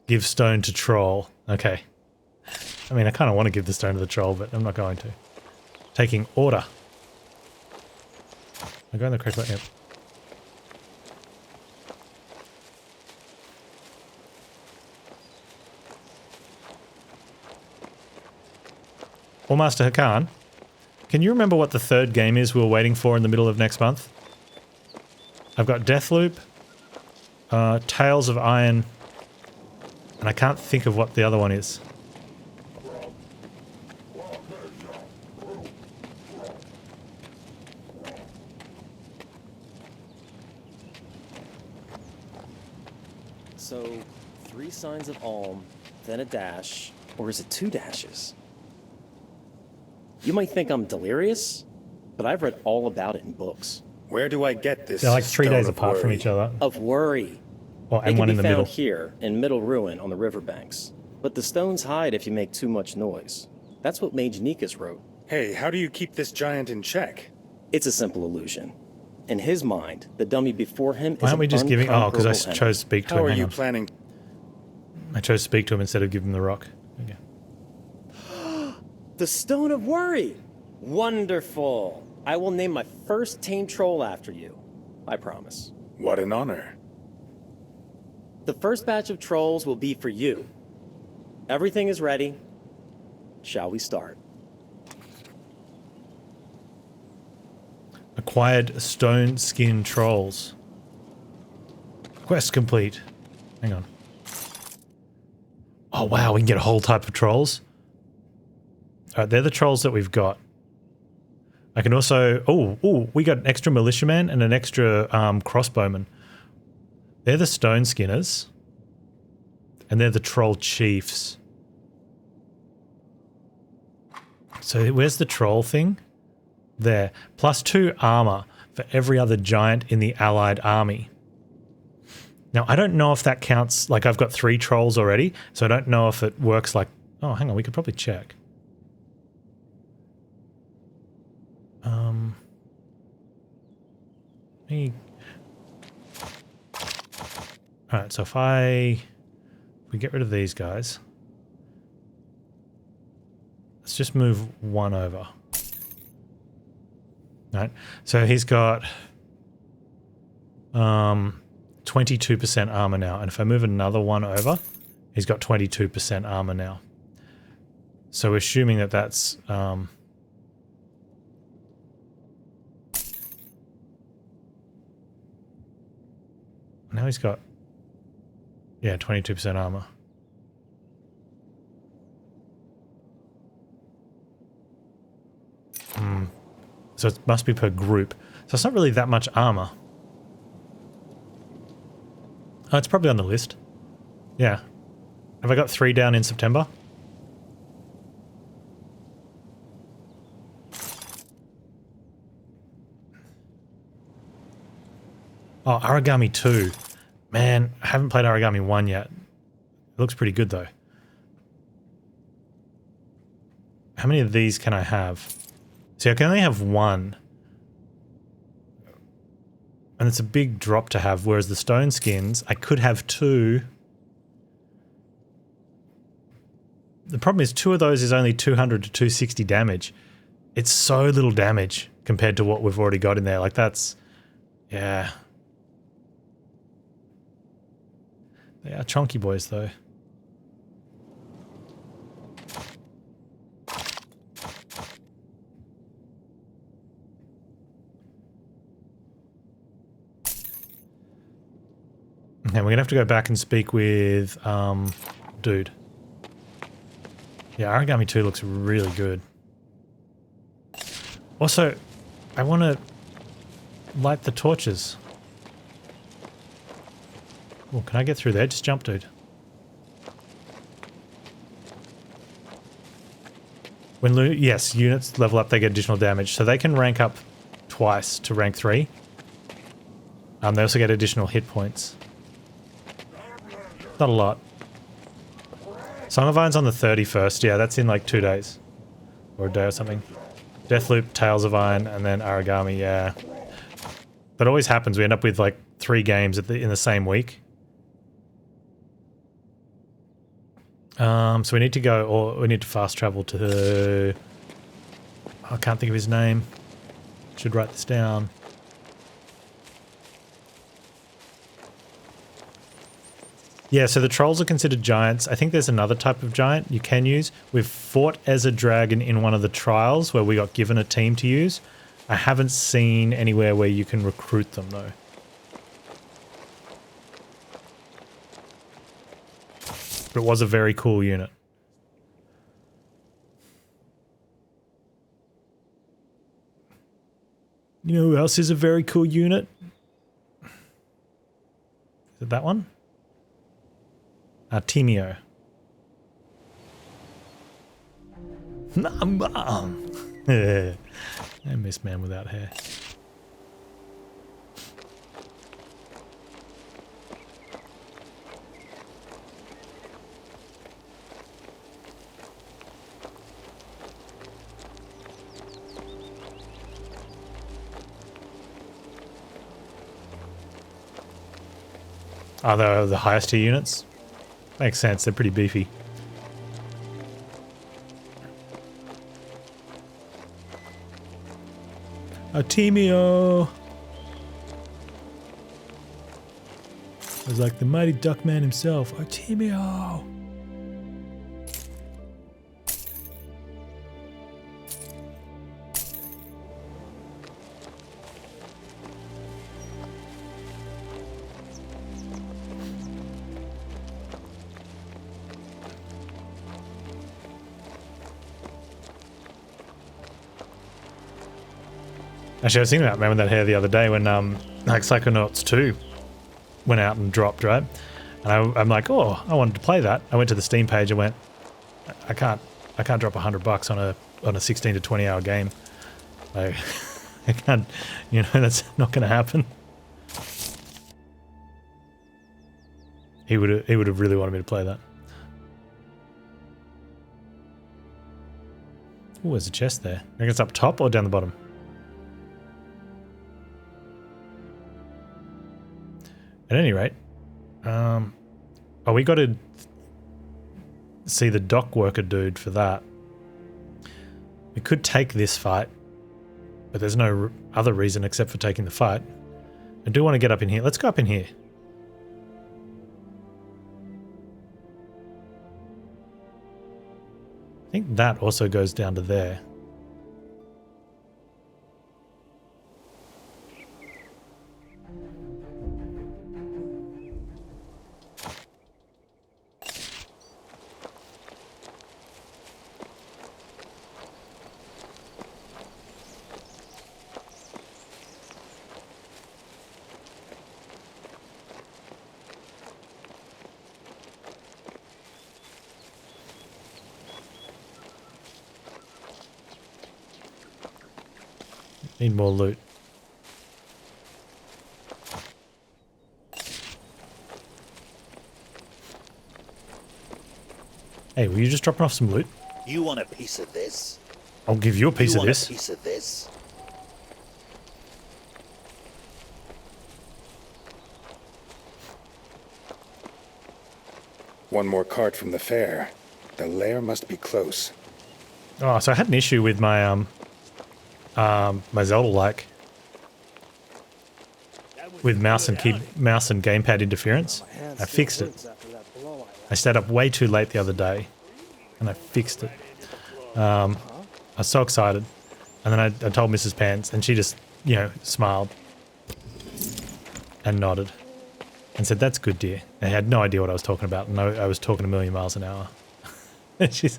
Give stone to Troll. Okay. I mean, I kind of want to give the stone to the Troll, but I'm not going to. Taking order. I go in the correct way. Yep. Well, Master Hakan, can you remember what the third game is we were waiting for in the middle of next month? I've got Deathloop, Tales of Iron, and I can't think of what the other one is. So, 3 signs of Alm, then a dash, or is it 2 dashes? You might think I'm delirious, but I've read all about it in books. Where do I get this? They're like 3 days stone of apart from worry? each other. Of worry. Oh, They and can one be in the found middle. here in Middle Ruin on the riverbanks. But the stones hide if you make too much noise. That's what Mage Nikas wrote. Hey, how do you keep this giant in check? It's a simple illusion. In his mind, the dummy before him is Why aren't we just giving... Oh, because I unconquerable enemy. chose speak to How him. are Hang you on. planning? I chose speak to him instead of give him the rock. Okay. The Stone of Worry! Wonderful! I will name my first tame troll after you. I promise. What an honor. The first batch of trolls will be for you. Everything is ready. Shall we start? Acquired stone skin trolls. Quest complete. Hang on. Oh wow, we can get a whole type of trolls. Alright, they're the trolls that we've got. I can also... Oh, we got an extra militiaman and an extra crossbowman. They're the stone skinners. And they're the troll chiefs. So where's the troll thing? There. +2 armor for every other giant in the allied army. Now, I don't know if that counts... Like, I've got 3 trolls already, so I don't know if it works like... Oh, hang on, we could probably check. Alright, so if we get rid of these guys... Let's just move one over. Right, so he's got 22% armor now, and if I move another one over, he's got 22% armor now. So we're assuming that that's now he's got 22% armor. So it must be per group. So it's not really that much armor. Oh, it's probably on the list. Yeah. Have I got 3 down in September? Oh, Origami 2. Man, I haven't played Origami 1 yet. It looks pretty good though. How many of these can I have? See, I can only have 1. And it's a big drop to have, whereas the stone skins, I could have 2. The problem is 2 of those is only 200 to 260 damage. It's so little damage compared to what we've already got in there. Like that's... Yeah. They are chunky boys though. And we're gonna have to go back and speak with dude. Yeah, Origami 2 looks really good. Also, I want to light the torches. Oh, can I get through there? Just jump, dude. Yes, units level up, they get additional damage. So they can rank up twice to rank 3. They also get additional hit points. Not a lot. Song of Iron's on the 31st. Yeah, that's in like 2 days. Or a day or something. Deathloop, Tales of Iron, and then Origami, yeah. That always happens. We end up with like 3 games in the same week. So we need to go, or we need to fast travel to... I can't think of his name. Should write this down. Yeah, so the trolls are considered giants. I think there's another type of giant you can use. We've fought as a dragon in one of the trials where we got given a team to use. I haven't seen anywhere where you can recruit them though. But it was a very cool unit. You know who else is a very cool unit? Is it that one? Artemio. I miss Man Without Hair. Are they the highest tier units? Makes sense, they're pretty beefy. Artemio! It was like the mighty Duckman himself. Artemio! Actually, I was thinking about remember that hair the other day when like Psychonauts 2 went out and dropped, right? And I'm like, oh, I wanted to play that. I went to the Steam page and went, I can't drop $100 on a 16 to 20 hour game. I can't, you know, that's not going to happen. He would have really wanted me to play that. Oh, there's a chest there. I think it's up top or down the bottom. At any rate, oh, we got to see the dock worker dude for that. We could take this fight, but there's no other reason except for taking the fight. I do want to get up in here. Let's go up in here. I think that also goes down to there. Need more loot. Hey, were you just dropping off some loot? You want a piece of this? I'll give you a piece of Want this. a piece of this? One more cart from the fair. The lair must be close. Oh, so I had an issue with my my Zelda-like with mouse and gamepad interference. I fixed it. I stayed up way too late the other day, and I fixed it. I was so excited, and then I told Mrs. Panz, and she just, you know, smiled and nodded and said, "That's good, dear." I had no idea what I was talking about, and I was talking a million miles an hour. And she's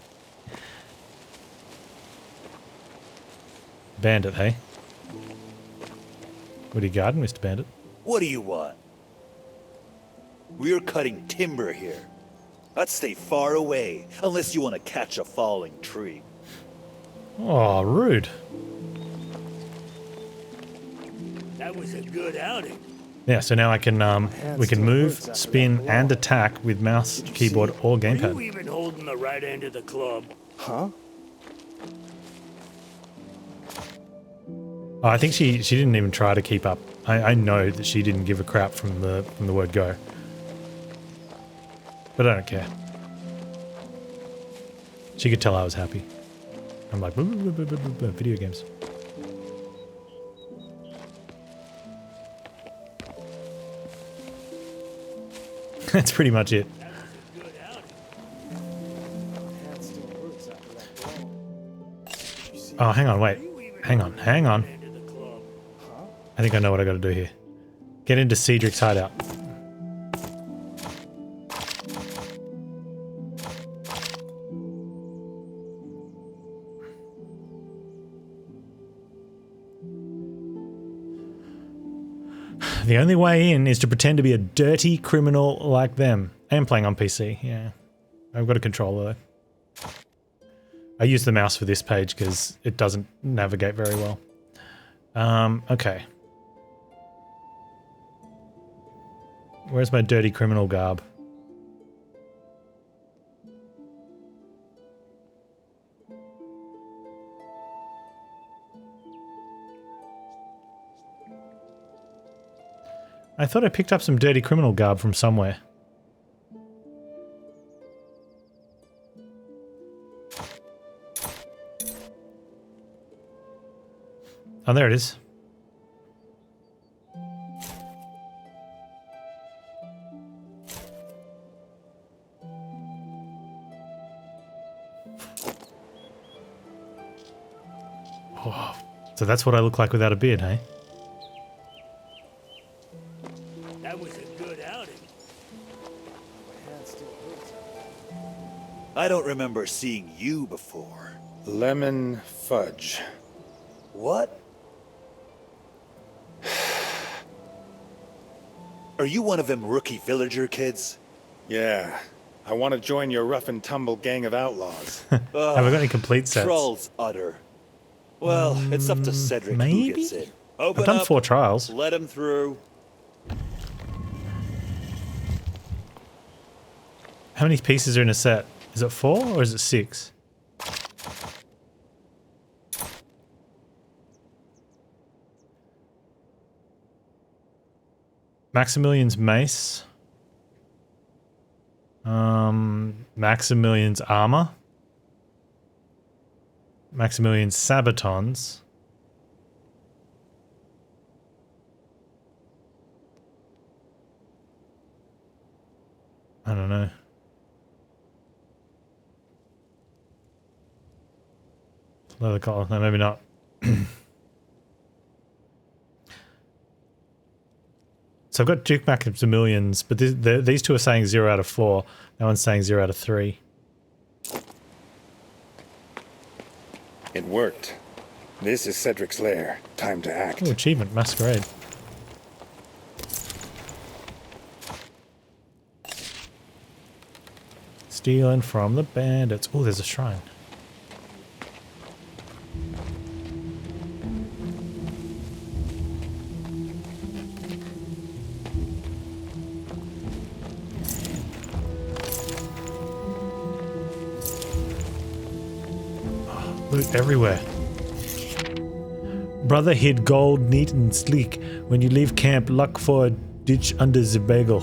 Bandit, hey? What are you guarding, Mr. Bandit? What do you want? We're cutting timber here. I'd stay far away, unless you want to catch a falling tree. Oh, rude. That was a good outing. Yeah, so now I can we can move, spin, and attack with mouse, keyboard, or Are you gamepad. even holding the right end of the club? Huh? Oh, I think she didn't even try to keep up. I know that she didn't give a crap from the word go. But I don't care. She could tell I was happy. I'm like, video games. That's pretty much it. Oh, hang on, wait. Hang on. I think I know what I gotta do here. Get into Cedric's hideout. The only way in is to pretend to be a dirty criminal like them. I am playing on PC, yeah. I've got a controller though. I use the mouse for this page because it doesn't navigate very well. Okay. Where's my dirty criminal garb? I thought I picked up some dirty criminal garb from somewhere. Oh, there it is. Oh, so that's what I look like without a beard, hey? That was a good outing. I don't remember seeing you before. Lemon fudge. What? Are you one of them rookie villager kids? Yeah. I want to join your rough and tumble gang of outlaws. Have I got any complete sets? Trolls utter. Well, it's up to Cedric maybe? who gets in. Open I've done up, 4 trials. let him through. How many pieces are in a set? Is it 4 or is it 6? Maximilian's mace. Maximilian's armor. Maximilian's sabatons. I don't know. Leather collar. No, maybe not. So I've got Duke Maximilians, but these two are saying 0 out of 4. That one's saying 0 out of 3. It worked. This is Cedric's lair. Time to act. Oh, achievement, masquerade. Stealing from the bandits. Oh, there's a shrine. Loot everywhere. Brother hid gold neat and sleek. When you leave camp, look for a ditch under the bagel.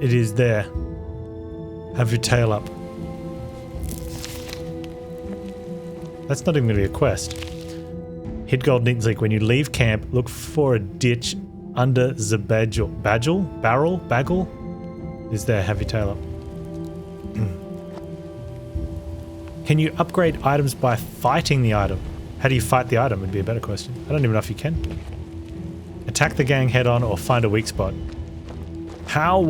It is there. Have your tail up. That's not even going to be a quest. Hid gold neat and sleek. When you leave camp, look for a ditch under the bagel. Bagel? Is there. Have your tail up. Can you upgrade items by fighting the item? How do you fight the item would be a better question. I don't even know if you can. Attack the gang head on or find a weak spot. How?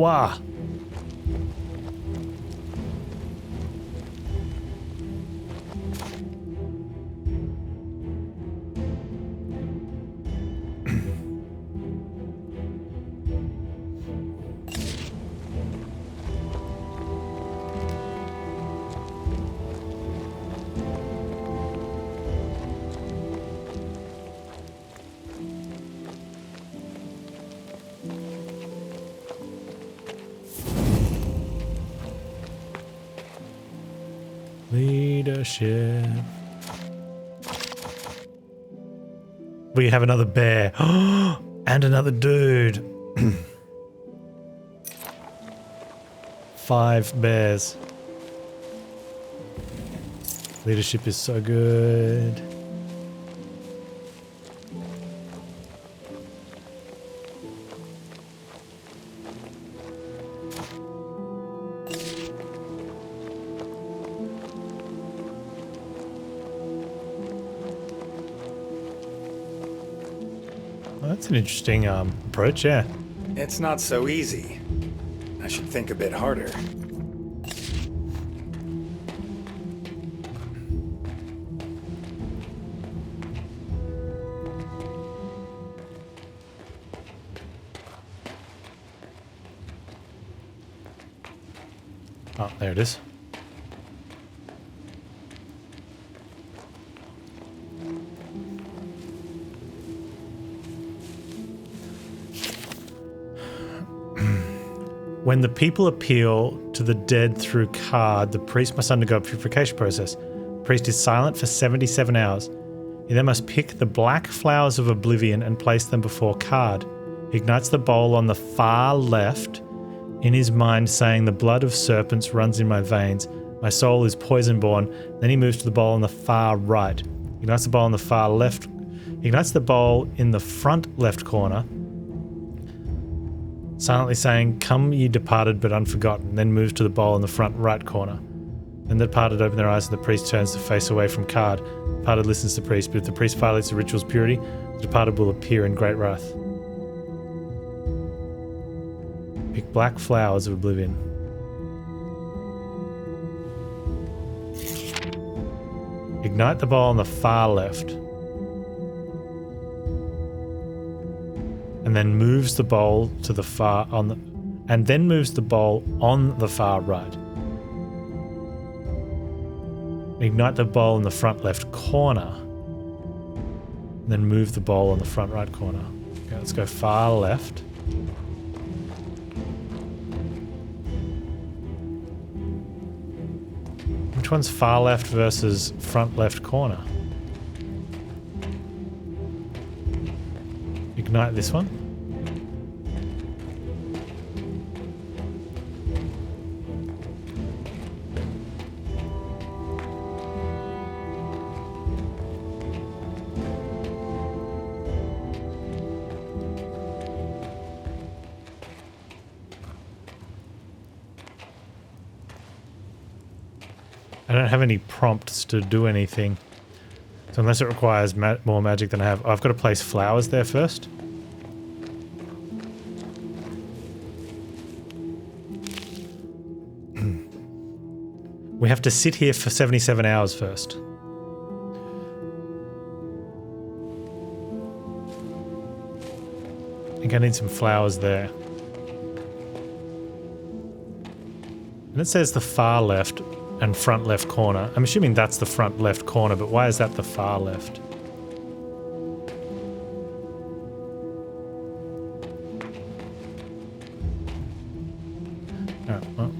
Leadership. We have another bear. And another dude. 5 bears. Leadership is so good. That's an interesting approach, yeah. It's not so easy. I should think a bit harder. Oh, there it is. When the people appeal to the dead through card, the priest must undergo a purification process. The priest is silent for 77 hours. He then must pick the black flowers of oblivion and place them before card. He ignites the bowl on the far left, in his mind saying, "The blood of serpents runs in my veins. My soul is poison-born." Then he moves to the bowl on the far right. He ignites the bowl on the far left. He ignites the bowl in the front left corner, silently saying, "Come ye departed but unforgotten." Then moves to the bowl in the front right corner. Then the departed open their eyes and the priest turns the face away from Card. The departed listens to the priest, but if the priest violates the ritual's purity, the departed will appear in great wrath. Pick black flowers of oblivion. Ignite the bowl on the far left. And then moves the bowl to the far on the and then moves the bowl on the far right. Ignite the bowl in the front left corner. And then move the bowl on the front right corner. Okay, let's go far left. Which one's far left versus front left corner? Ignite this one. I don't have any prompts to do anything. So unless it requires more magic than I have... Oh, I've got to place flowers there first. We have to sit here for 77 hours first. I think I need some flowers there. And it says the far left and front left corner. I'm assuming that's the front left corner, but why is that the far left? Oh, well.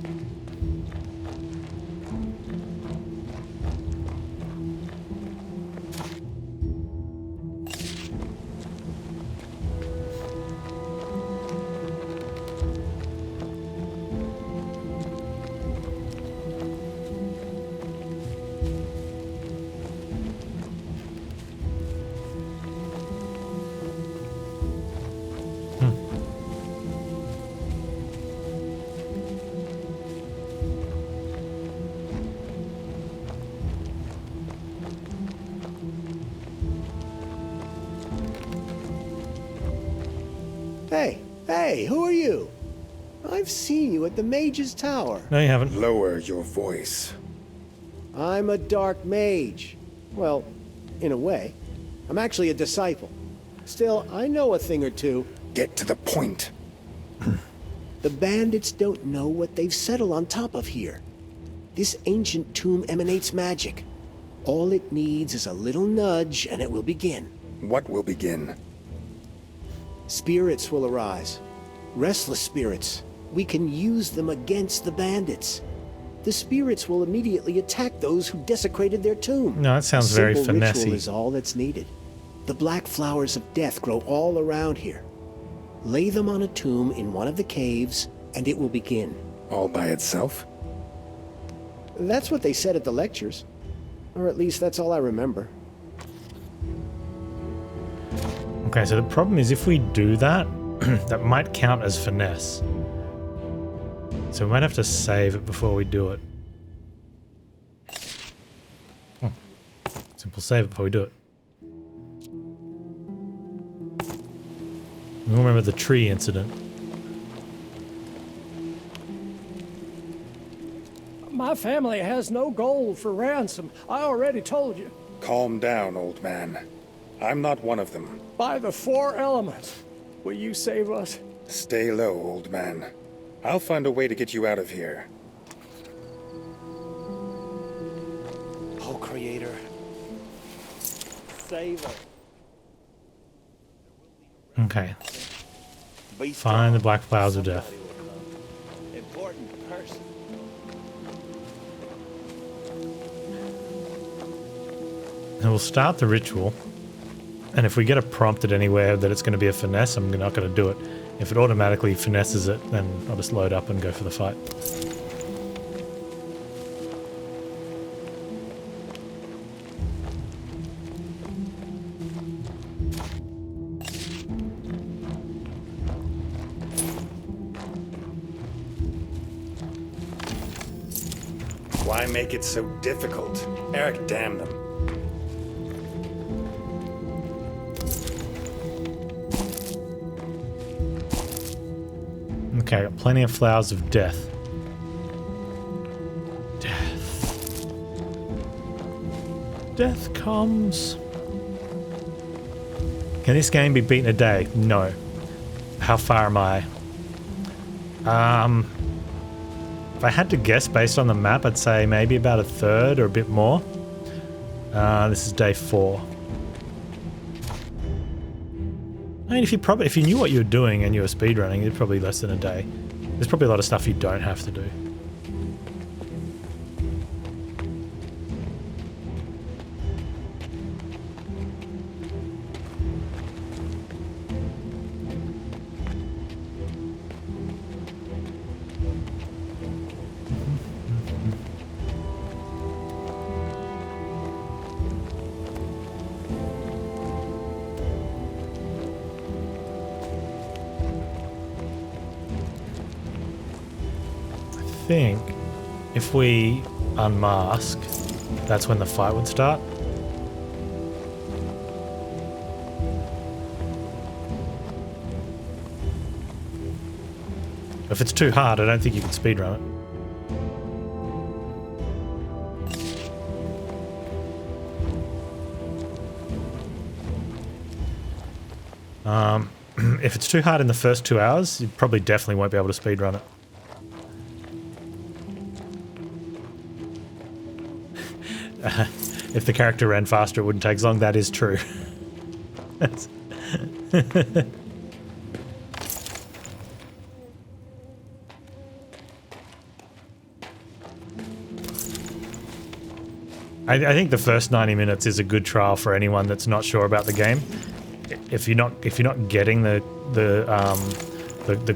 Hey, who are you? I've seen you at the Mage's Tower. No, you haven't. Lower your voice. I'm a dark mage. Well, in a way. I'm actually a disciple. Still, I know a thing or two. Get to the point. The bandits don't know what they've settled on top of here. This ancient tomb emanates magic. All it needs is a little nudge and it will begin. What will begin? Spirits will arise. Restless spirits. We can use them against the bandits. The spirits will immediately attack those who desecrated their tomb. No, that sounds very Simple finessey. ritual is all that's needed. The black flowers of death grow all around here. Lay them on a tomb in one of the caves, and it will begin. All by itself? That's what they said at the lectures. Or at least that's all I remember. Okay, so the problem is if we do that, that might count as finesse. So we might have to save it before we do it. Simple save it before we do it. We'll remember the tree incident. My family has no gold for ransom. I already told you. Calm down, old man. I'm not one of them. By the four elements, will you save us? Stay low, old man. I'll find a way to get you out of here. Oh, Creator. Save us. Okay. Find the black flowers of death. Important person. And we'll start the ritual. And if we get a prompted anywhere that it's going to be a finesse, I'm not going to do it. If it automatically finesses it, then I'll just load up and go for the fight. Why make it so difficult? Eric, damn them. Okay, I got plenty of flowers of death. Death. Death comes. Can this game be beaten a day? No. How far am I? If I had to guess based on the map, I'd say maybe about a third or a bit more. This is day 4. I mean, if you knew what you were doing and you were speedrunning, it'd probably less than a day. There's probably a lot of stuff you don't have to do. I think if we unmask, that's when the fight would start. If it's too hard, I don't think you can speedrun it. If it's too hard in the first 2 hours, you probably definitely won't be able to speedrun it. If the character ran faster, it wouldn't take as long. That is true. I think the first 90 minutes is a good trial for anyone that's not sure about the game. If you're not getting the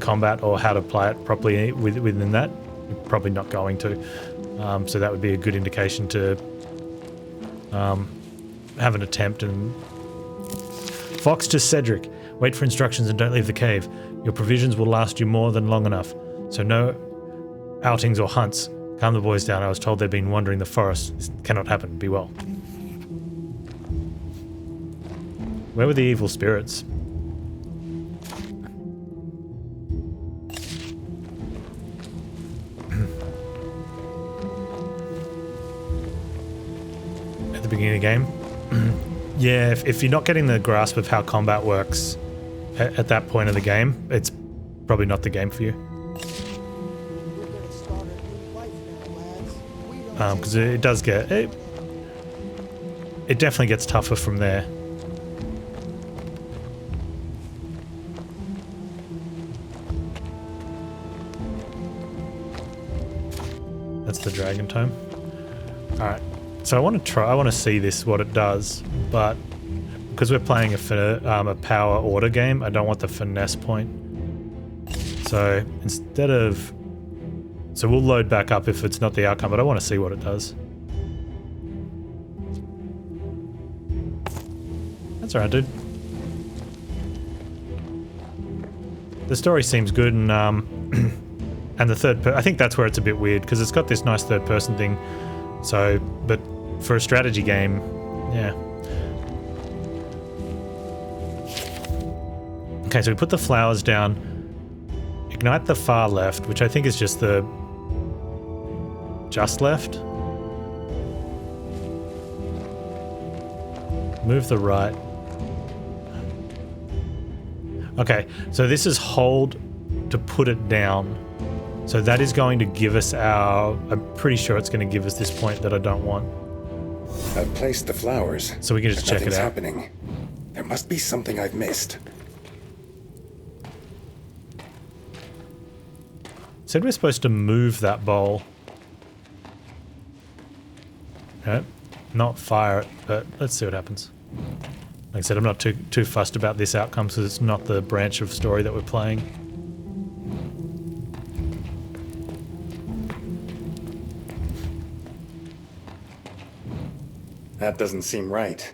combat or how to play it properly within that, you're probably not going to. So that would be a good indication to have an attempt. And Fox to Cedric, wait for instructions and don't leave the cave. Your provisions will last you more than long enough. So no outings or hunts. Calm the boys down. I was told they've been wandering the forest. This cannot happen. Be well. Where were the evil spirits? At the beginning of the game? Yeah, if you're not getting the grasp of how combat works at that point of the game, it's probably not the game for you. Because it does get... It definitely gets tougher from there. That's the dragon tome. Alright. So I want to see this, what it does, but because we're playing a power order game, I don't want the finesse point. So instead of... So we'll load back up if it's not the outcome, but I want to see what it does. That's alright, dude. The story seems good, and and the I think that's where it's a bit weird, because it's got this nice third-person thing. So, but for a strategy game, yeah. Okay, so we put the flowers down. Ignite the far left, which I think is just the... just left. Move the right. Okay, so this is hold to put it down. So that is going to give us our... I'm pretty sure it's going to give us this point that I don't want. I've placed the flowers. So we can just check it out. Happening. There must be something I've missed. Said we're supposed to move that bowl. Okay. Not fire it, but let's see what happens. Like I said, I'm not too fussed about this outcome because it's not the branch of story that we're playing. That doesn't seem right.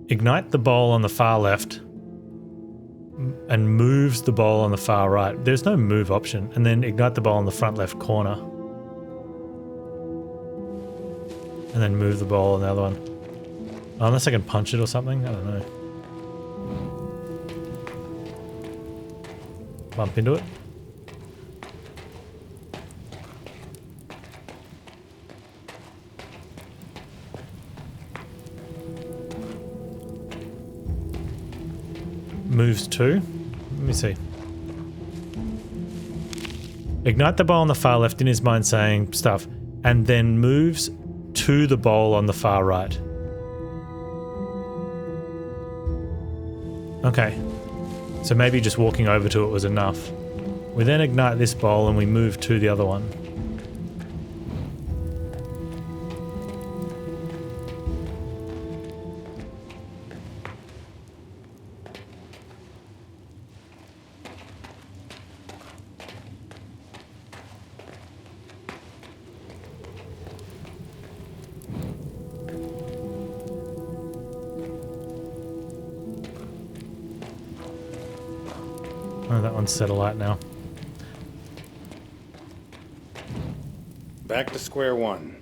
Ignite the bowl on the far left and moves the bowl on the far right. There's no move option. And then ignite the bowl on the front left corner. And then move the bowl on the other one. Oh, unless I can punch it or something? I don't know. Bump into it. Moves to. Let me see. Ignite the bowl on the far left, in his mind saying stuff, and then moves to the bowl on the far right. Okay. So maybe just walking over to it was enough. We then ignite this bowl and we move to the other one. Oh, that one's set alight now. Back to square one.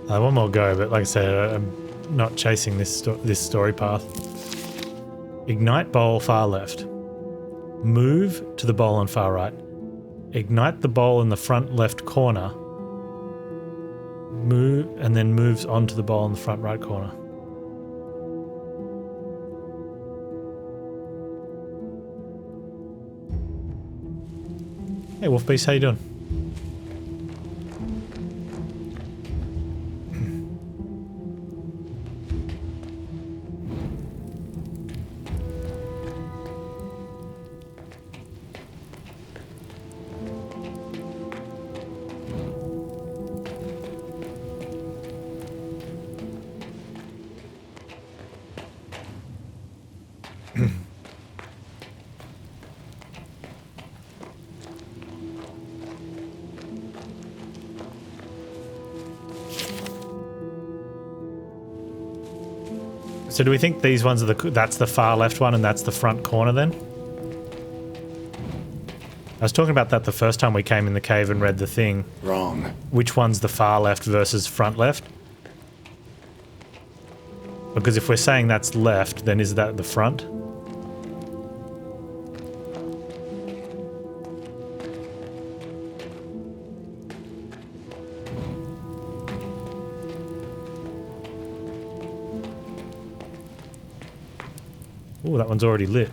One more go, but like I said, I'm not chasing this story path. Ignite bowl far left. Move to the bowl on far right. Ignite the bowl in the front left corner. Move, and then moves onto the bowl in the front right corner. Hey Wolfbeast, how you doing? So do we think these ones are that's the far left one and that's the front corner then? I was talking about that the first time we came in the cave and read the thing. Wrong. Which one's the far left versus front left? Because if we're saying that's left, then is that the front? Oh, that one's already lit.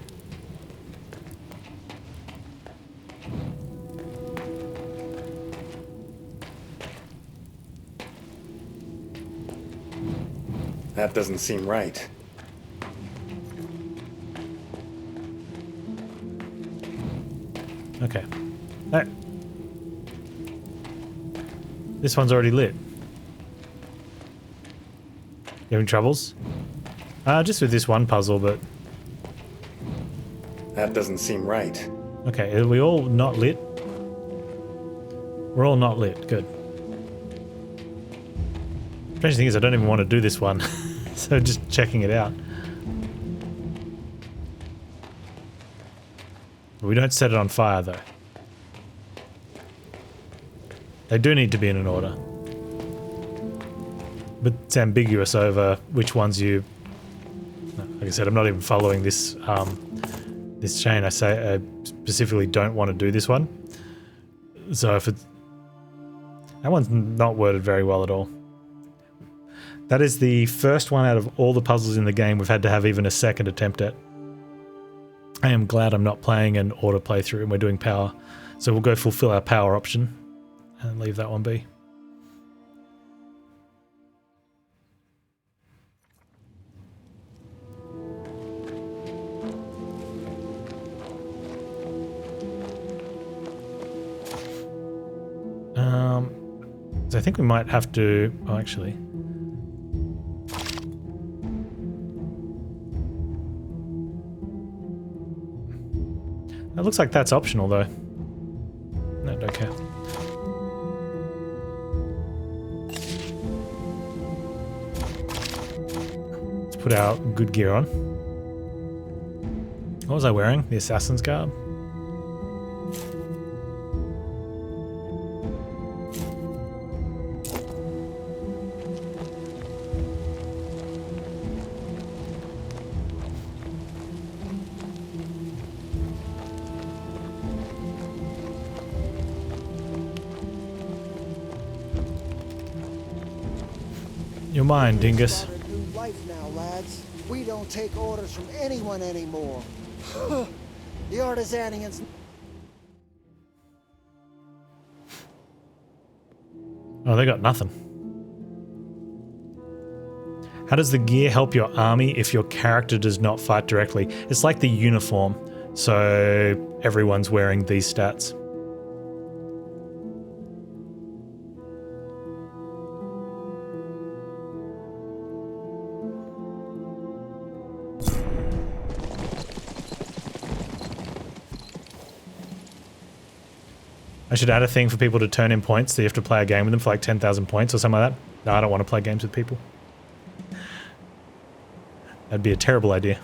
That doesn't seem right. Okay. Hey. This one's already lit. You having troubles? Just with this one puzzle, but... That doesn't seem right. Okay, are we all not lit? We're all not lit, good. Strange thing is I don't even want to do this one, so just checking it out. We don't set it on fire though. They do need to be in an order. But it's ambiguous over which ones you... Like I said, I'm not even following this this chain. I say I specifically don't want to do this one. So if it's... That one's not worded very well at all. That is the first one out of all the puzzles in the game we've had to have even a second attempt at. I am glad I'm not playing an auto playthrough and we're doing power. So we'll go fulfill our power option and leave that one be. So I think we might have to... Oh, actually... It looks like that's optional, though. No, don't care. Let's put our good gear on. What was I wearing? The assassin's garb? You're mine, dingus. New life now, lads. We don't take orders from anyone anymore. The Artisanians. Oh, they got nothing. How does the gear help your army if your character does not fight directly? It's like the uniform, so everyone's wearing these stats. I should add a thing for people to turn in points, so you have to play a game with them for like 10,000 points or something like that. No, I don't want to play games with people. That'd be a terrible idea.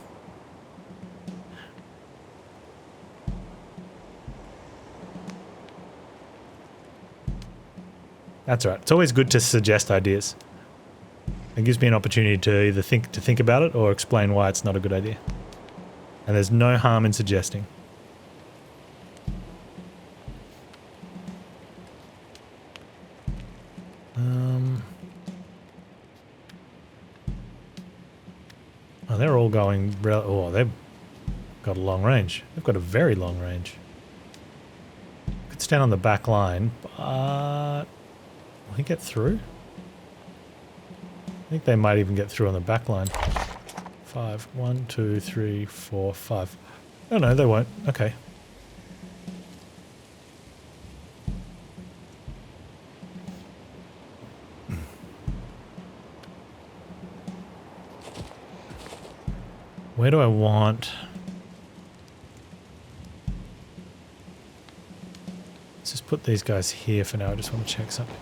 That's all right. It's always good to suggest ideas. It gives me an opportunity to either think about it or explain why it's not a good idea. And there's no harm in suggesting. Oh, they're all going... Oh, they've got a long range. They've got a very long range. Could stand on the back line, but... Will he get through? I think they might even get through on the back line. 5. 1, 2, 3, 4, 5. Oh no, they won't. Okay. Where do I want... Let's just put these guys here for now. I just want to check something.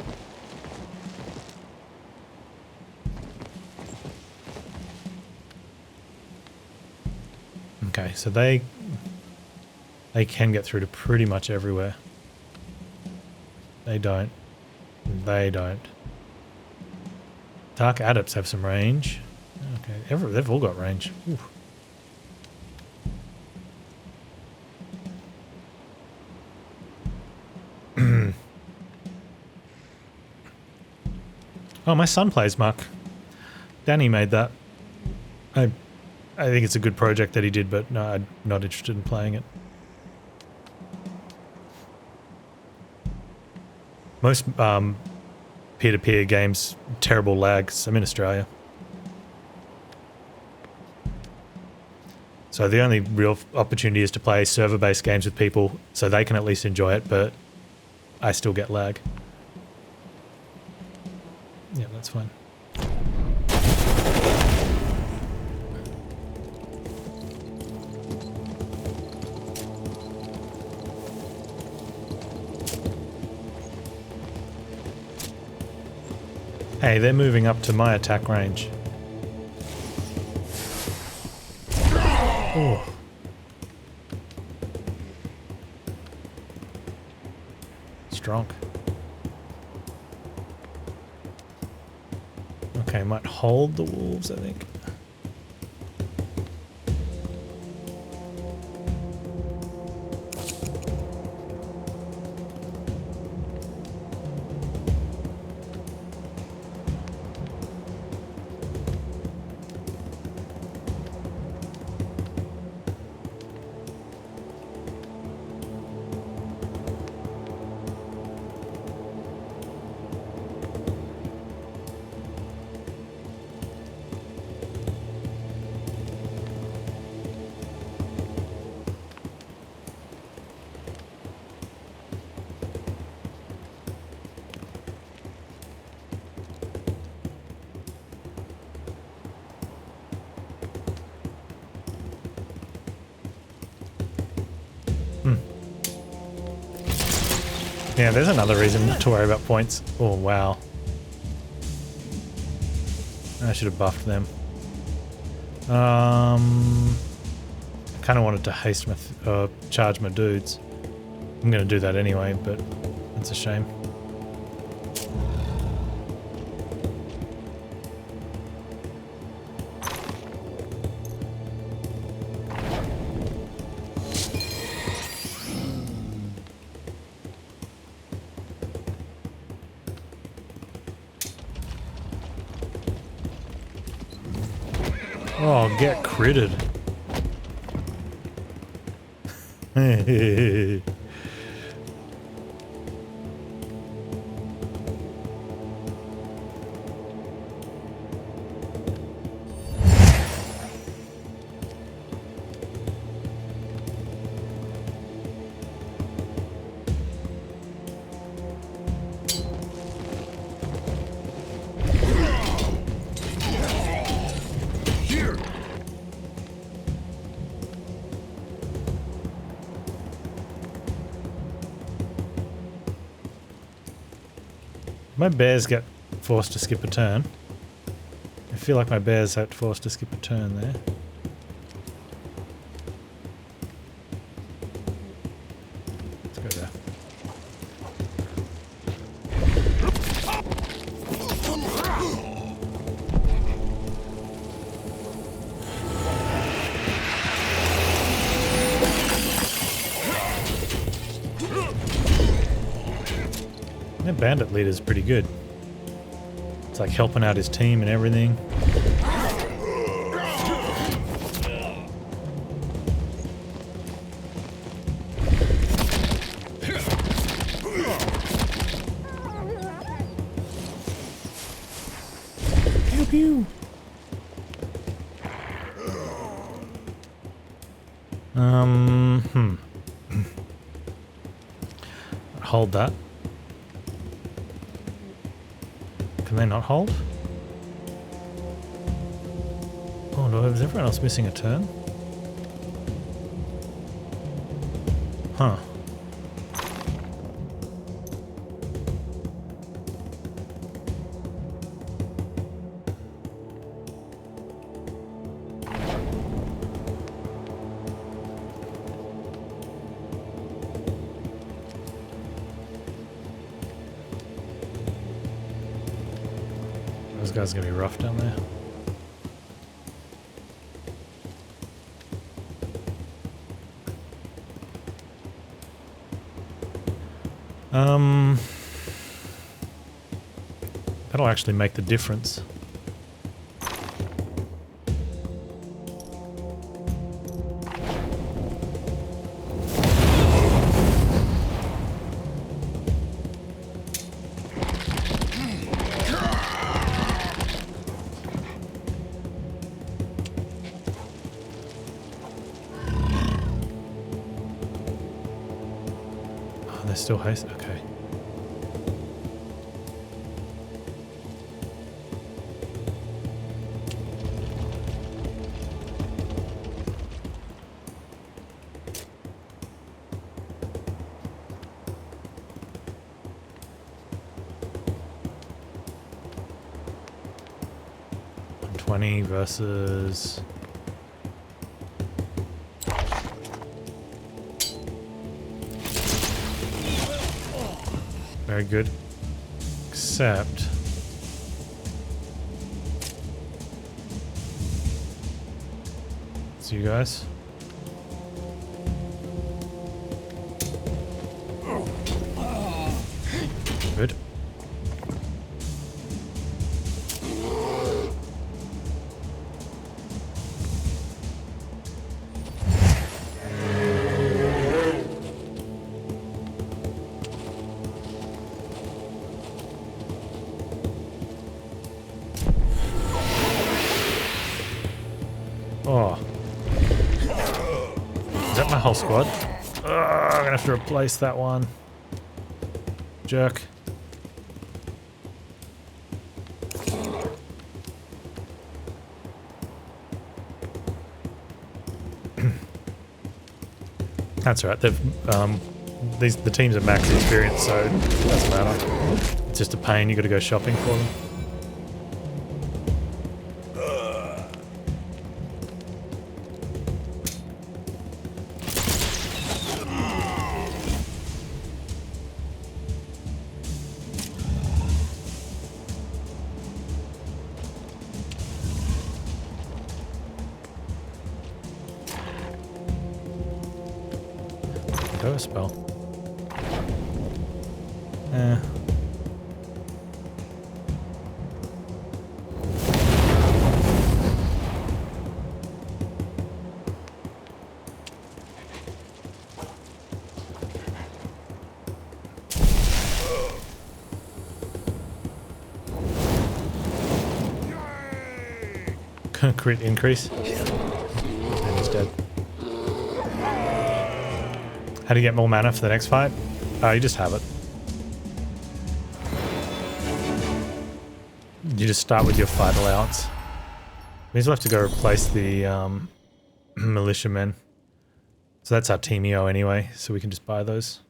Okay, so they can get through to pretty much everywhere. They don't. They don't. Dark Adepts have some range. Okay, they've all got range. Ooh. Oh, my son plays Muck. Danny made that. I think it's a good project that he did, but no, I'm not interested in playing it. Most peer-to-peer games, terrible lags. I'm in Australia. So the only real opportunity is to play server-based games with people so they can at least enjoy it, but I still get lag. Yeah, that's fine. Hey, they're moving up to my attack range. Oh. Strong. Okay, might hold the wolves, I think. Yeah, there's another reason to worry about points. Oh, wow. I should have buffed them. I kind of wanted to haste my charge my dudes. I'm going to do that anyway, but it's a shame. Oh, get critted. My bears get forced to skip a turn. I feel like my bears had forced to skip a turn there. Let's go there. Their bandit leader's pretty good. It's like helping out his team and everything. Pew pew. Hold that. Can they not hold? Oh, is everyone else missing a turn? Huh. Those guys are gonna be rough down there. That'll actually make the difference. Oh, they're still haste. Okay. Versus very good, except it's you guys. Good. Oh. Is that my whole squad? Oh, I'm gonna have to replace that one. Jerk. That's all right. The teams are max experience, so it doesn't matter. It's just a pain. You got to go shopping for them. Go a spell. Crit increase. And he's dead. How do you get more mana for the next fight? Oh, you just have it. You just start with your fight allowance. Means we'll have to go replace the militiamen. So that's our Team EO anyway, so we can just buy those.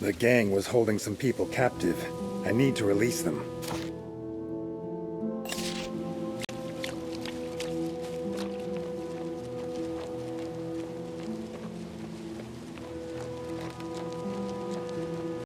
The gang was holding some people captive. I need to release them.